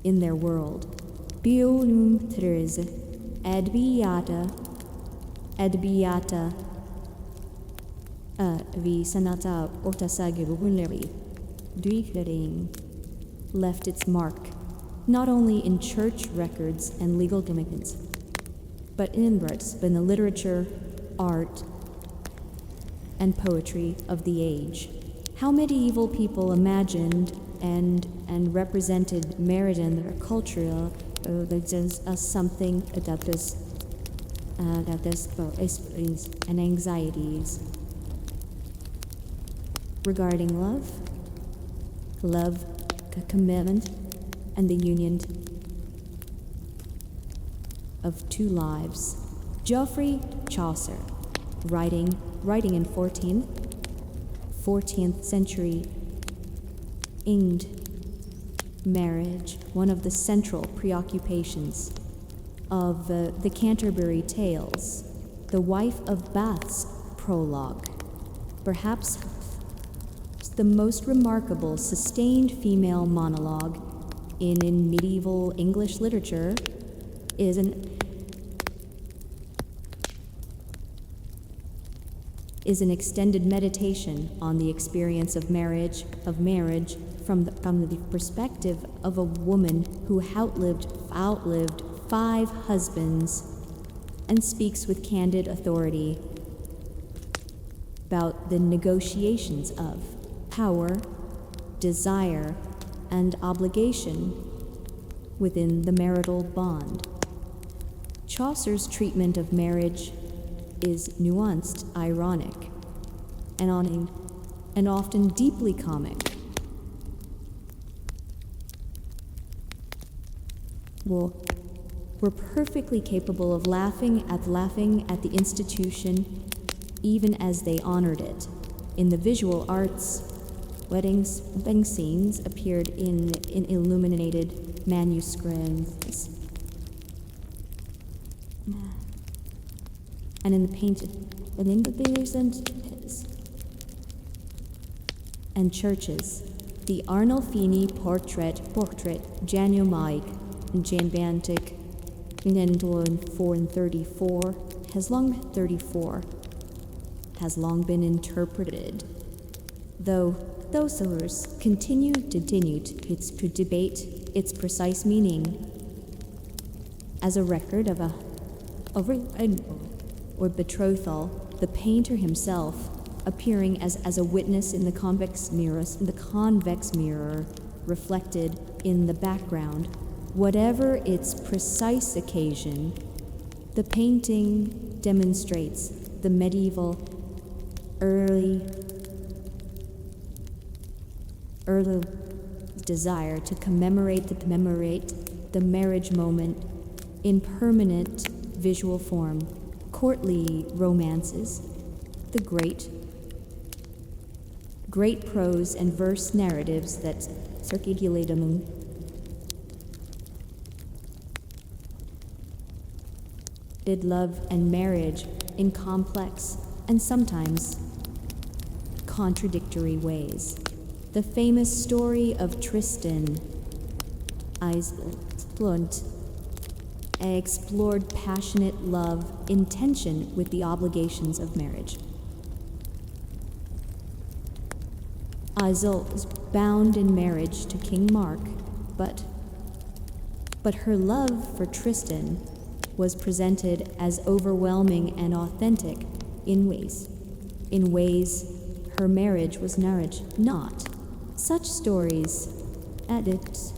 in their world. Biolum tres adbiata vi sanata ortasage bubunleri duikering left its mark not only in church records and legal documents, but in the literature, art, and poetry of the age. How medieval people imagined and represented marriage in their culture as something that this and anxieties regarding love, commitment, and the union of two lives. Geoffrey Chaucer, writing in 14th century, inged marriage, one of the central preoccupations of the Canterbury Tales, the Wife of Bath's prologue. Perhaps the most remarkable sustained female monologue in medieval English literature is an extended meditation on the experience of marriage from the perspective of a woman who outlived 5 husbands and speaks with candid authority about the negotiations of power, desire, and obligation within the marital bond. Chaucer's treatment of marriage is nuanced, ironic, and often deeply comic. We're perfectly capable of laughing at the institution, even as they honored it. In the visual arts, wedding scenes appeared in illuminated manuscripts, and in the painted, and churches. The Arnolfini portrait Janumaik and Janbantic in 434 has long been interpreted, though those scholars continue to debate its precise meaning as a record of or betrothal, the painter himself appearing as a witness in the convex mirror reflected in the background. Whatever its precise occasion, the painting demonstrates the medieval early desire to commemorate the marriage moment in permanent visual form. Courtly romances, the great prose and verse narratives that circulate among did love and marriage in complex and sometimes contradictory ways. The famous story of Tristan Isolde explored passionate love in tension with the obligations of marriage. Isolde was bound in marriage to King Mark, but her love for Tristan was presented as overwhelming and authentic in ways her marriage was not. Such stories edit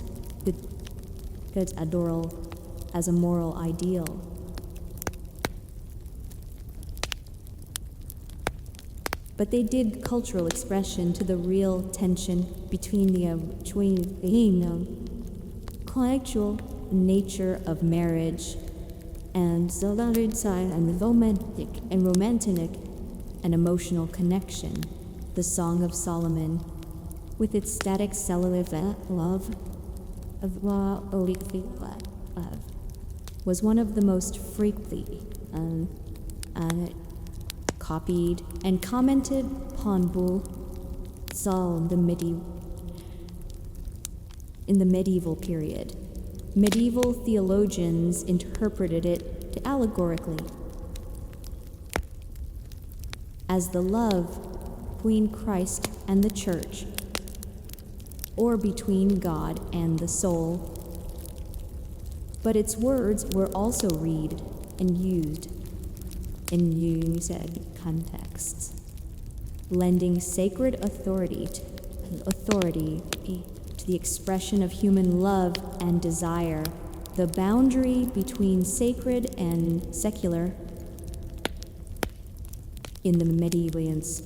good adorable as a moral ideal. But they did cultural expression to the real tension between the intellectual nature of marriage and the other side and the romantic and emotional connection. The Song of Solomon, with its static cellular love, was one of the most frequently copied and commented upon in the medieval period. Medieval theologians interpreted it allegorically as the love between Christ and the church, or between God and the soul. But its words were also read and used in used contexts, lending sacred authority to the expression of human love and desire. The boundary between sacred and secular in the medievals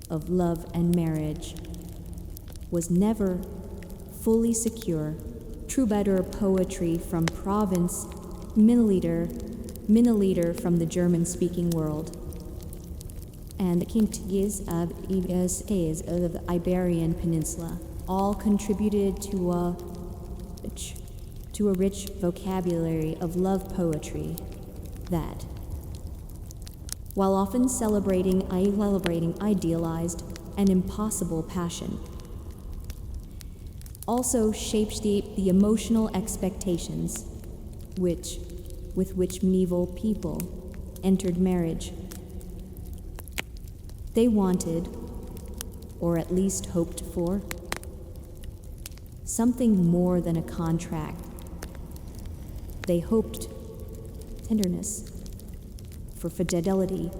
of love and marriage was never fully secure. Troubadour poetry from Provence, milliliter from the German-speaking world, and the kingdoms of the Iberian Peninsula all contributed to a rich vocabulary of love poetry that, while often celebrating idealized and impossible passion, also shaped the emotional expectations with which medieval people entered marriage. They wanted, or at least hoped for, something more than a contract. They hoped tenderness, for fidelity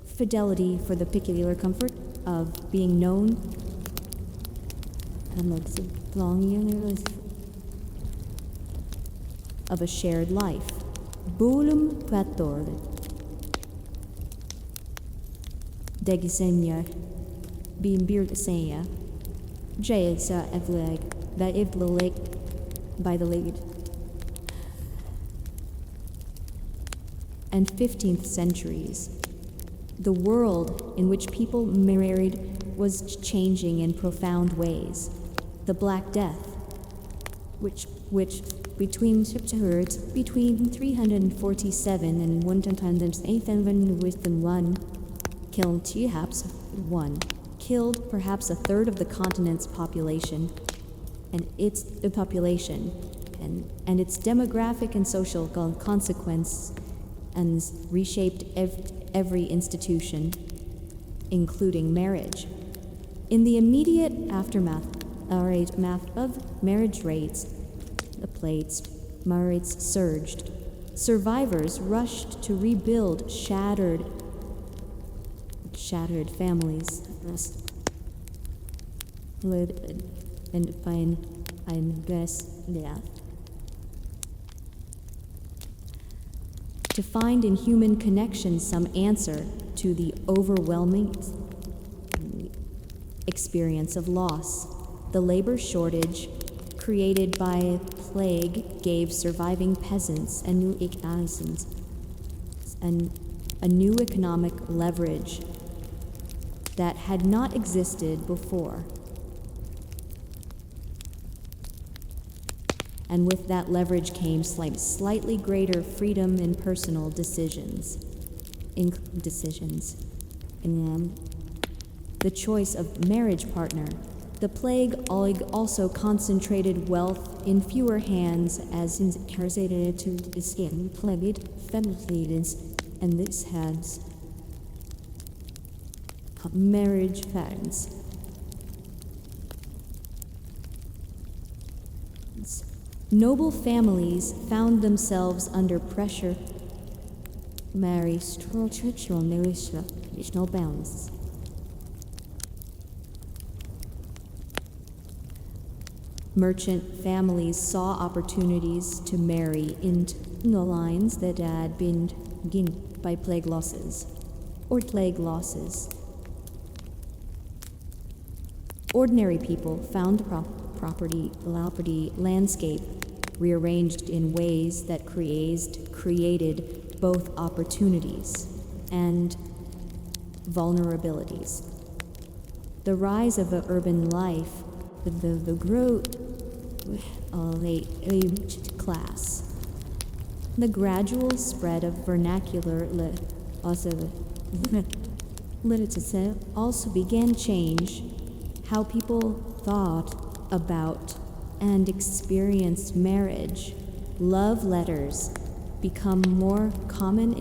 for the peculiar comfort of being known of a shared life. Volum 14 Degisenia Bimbirgesenia Jailsa Evleg by the lead. And 15th centuries. The world in which people married was changing in profound ways. The Black Death, which between 347 and 1,801 killed perhaps a third of the continent's population, and its demographic and social consequence, and reshaped every institution, including marriage. In the immediate aftermath of marriage rates, marriage surged. Survivors rushed to rebuild shattered families, and find to find in human connection some answer to the overwhelming experience of loss. The labor shortage created by plague gave surviving peasants a new economic leverage that had not existed before. And with that leverage came slightly greater freedom in personal decisions. The choice of marriage partner. The plague also concentrated wealth in fewer hands, as incarcerated to the skin, plagued families, and this has marriage patterns. Noble families found themselves under pressure marry traditional national balance. Merchant families saw opportunities to marry into the lines that had been given by plague losses. Ordinary people found property landscape rearranged in ways that created both opportunities and vulnerabilities. The rise of urban life, the growth of a class, the gradual spread of vernacular literature also began change how people thought about and experienced marriage. Love letters become more common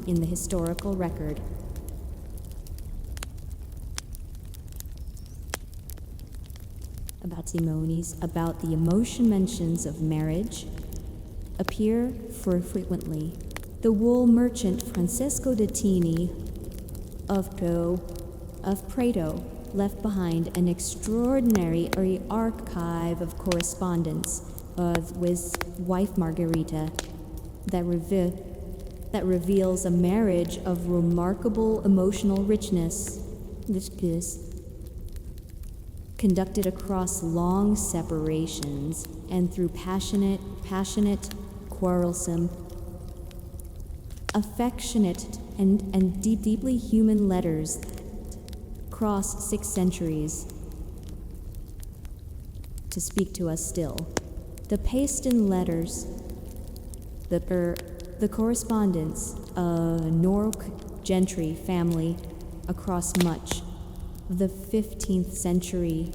in the historical record. About the emotion mentions of marriage appear frequently. The wool merchant Francesco de Tini of Prato left behind an extraordinary archive of correspondence with his wife Margherita that reveals a marriage of remarkable emotional richness. Conducted across long separations and through passionate, quarrelsome, affectionate, and deeply human letters cross 6 centuries to speak to us still. The Paston letters, the correspondence of Norfolk gentry family across much the 15th century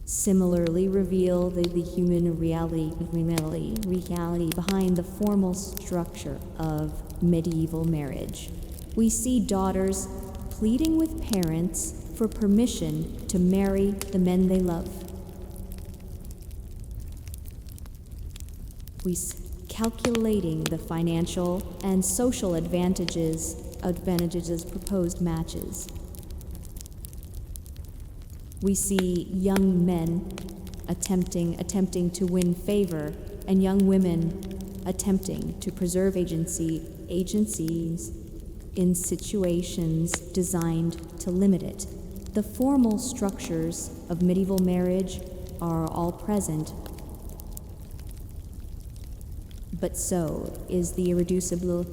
similarly reveal the human reality behind the formal structure of medieval marriage. We see daughters pleading with parents for permission to marry the men they love. We calculating the financial and social advantages of proposed matches. We see young men attempting to win favor, and young women attempting to preserve agencies in situations designed to limit it. The formal structures of medieval marriage are all present, but so is the irreducible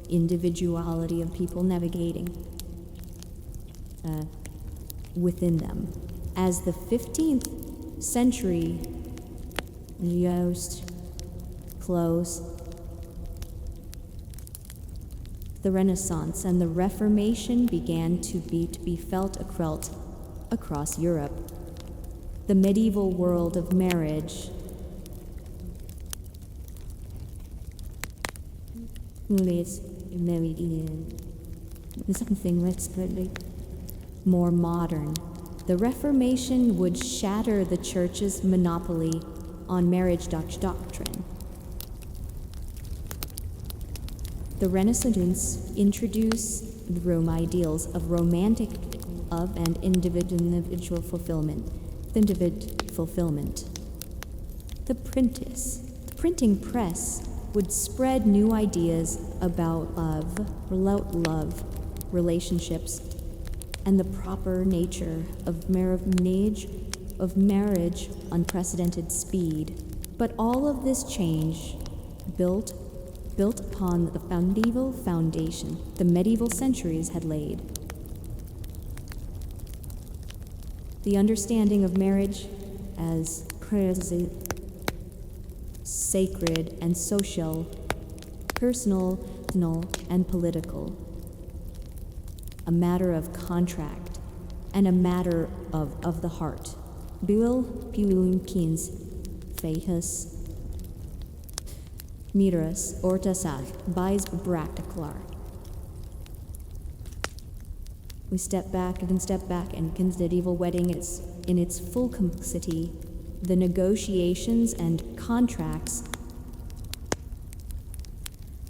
individuality of people navigating within them. As the 15th century close, the Renaissance and the Reformation began to be felt across Europe. The medieval world of marriage something that's more modern. The Reformation would shatter the Church's monopoly on marriage doctrine. The Renaissance introduced the Rome ideals of romantic love and individual fulfillment. The printing press would spread new ideas about love, relationships, and the proper nature of marriage, unprecedented speed. But all of this change built upon the medieval foundation the medieval centuries had laid. The understanding of marriage as sacred and social, personal and political, a matter of contract and a matter of the heart. Bill Pilunkins Feitas Miras Ortasal Bais Braktaklar. We step back and medieval wedding is in its full complexity. The negotiations and contracts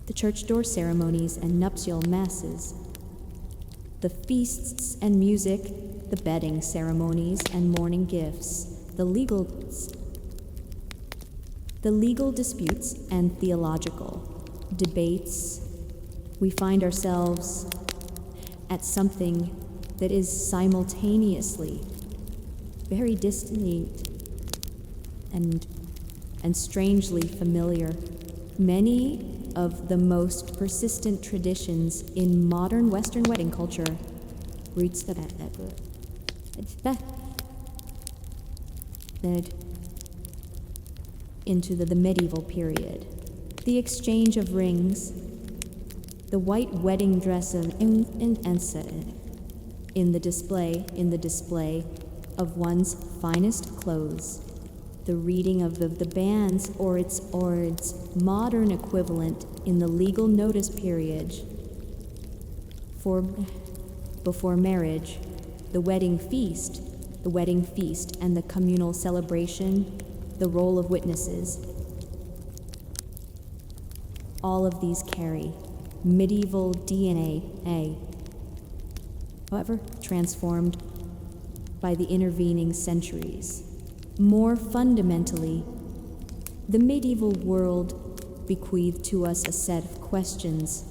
the church door ceremonies and nuptial masses, the feasts and music, the bedding ceremonies and morning gifts, the legal disputes and theological debates, we find ourselves at something that is simultaneously very distinct and strangely familiar. Many of the most persistent traditions in modern Western wedding culture roots that into the medieval period. The exchange of rings, the white wedding dress in the display of one's finest clothes, the reading of the banns or its modern equivalent in the legal notice period before marriage, the wedding feast and the communal celebration, the role of witnesses. All of these carry medieval DNA, however transformed by the intervening centuries. More fundamentally, the medieval world bequeathed to us a set of questions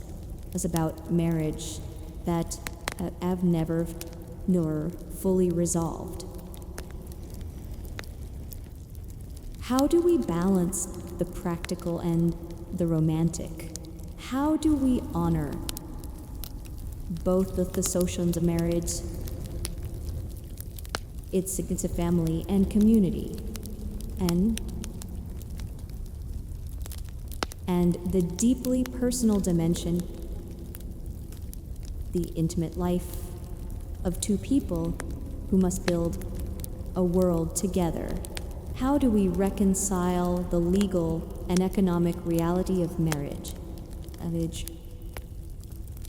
about marriage that have never nor fully resolved. How do we balance the practical and the romantic? How do we honor both the social of marriage, its significant family and community, and the deeply personal dimension, the intimate life of two people who must build a world together? How do we reconcile the legal and economic reality of marriage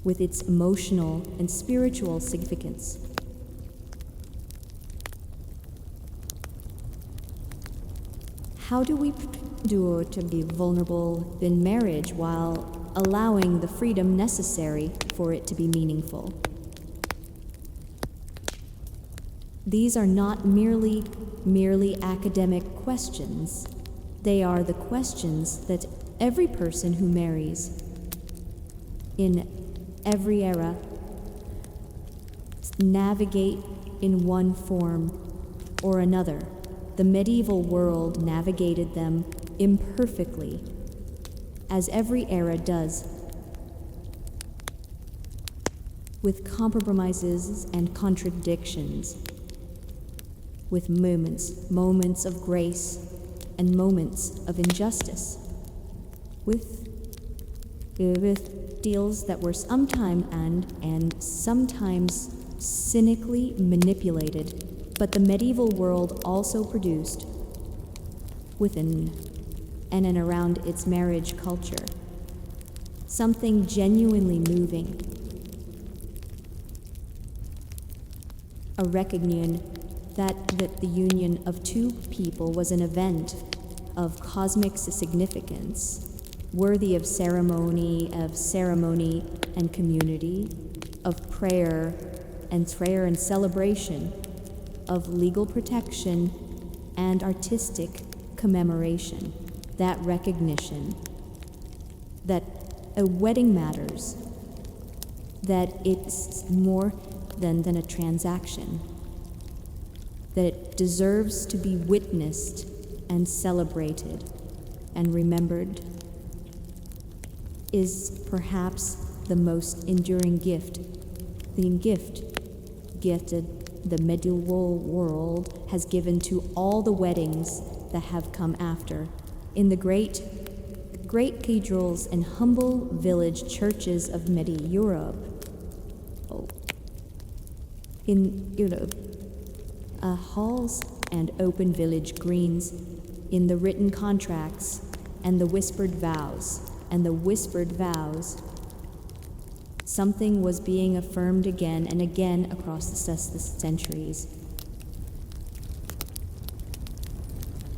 with its emotional and spiritual significance? How do we do to be vulnerable in marriage while allowing the freedom necessary for it to be meaningful? These are not merely academic questions. They are the questions that every person who marries in every era navigate in one form or another. The medieval world navigated them imperfectly, as every era does, with compromises and contradictions, with moments of grace and moments of injustice, with deals that were sometimes cynically manipulated. But the medieval world also produced, within and around its marriage culture, something genuinely moving. A recognition that the union of two people was an event of cosmic significance, worthy of ceremony and community, of prayer and celebration, of legal protection and artistic commemoration. That recognition that a wedding matters, that it's more than a transaction, that it deserves to be witnessed and celebrated and remembered, is perhaps the most enduring gift. The gift the medieval world has given to all the weddings that have come after. In the great cathedrals and humble village churches of medieval Europe, in halls and open village greens, in the written contracts and the whispered vows, something was being affirmed again and again across the centuries.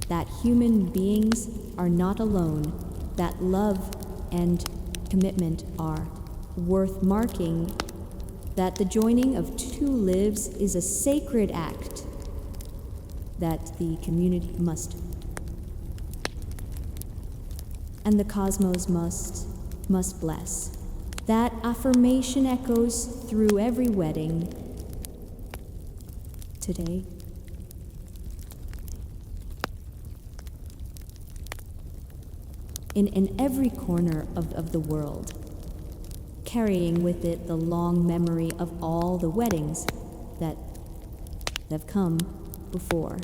That human beings are not alone, that love and commitment are worth marking, that the joining of two lives is a sacred act that the community must, and the cosmos must bless. That affirmation echoes through every wedding today. In every corner of the world, carrying with it the long memory of all the weddings that have come before.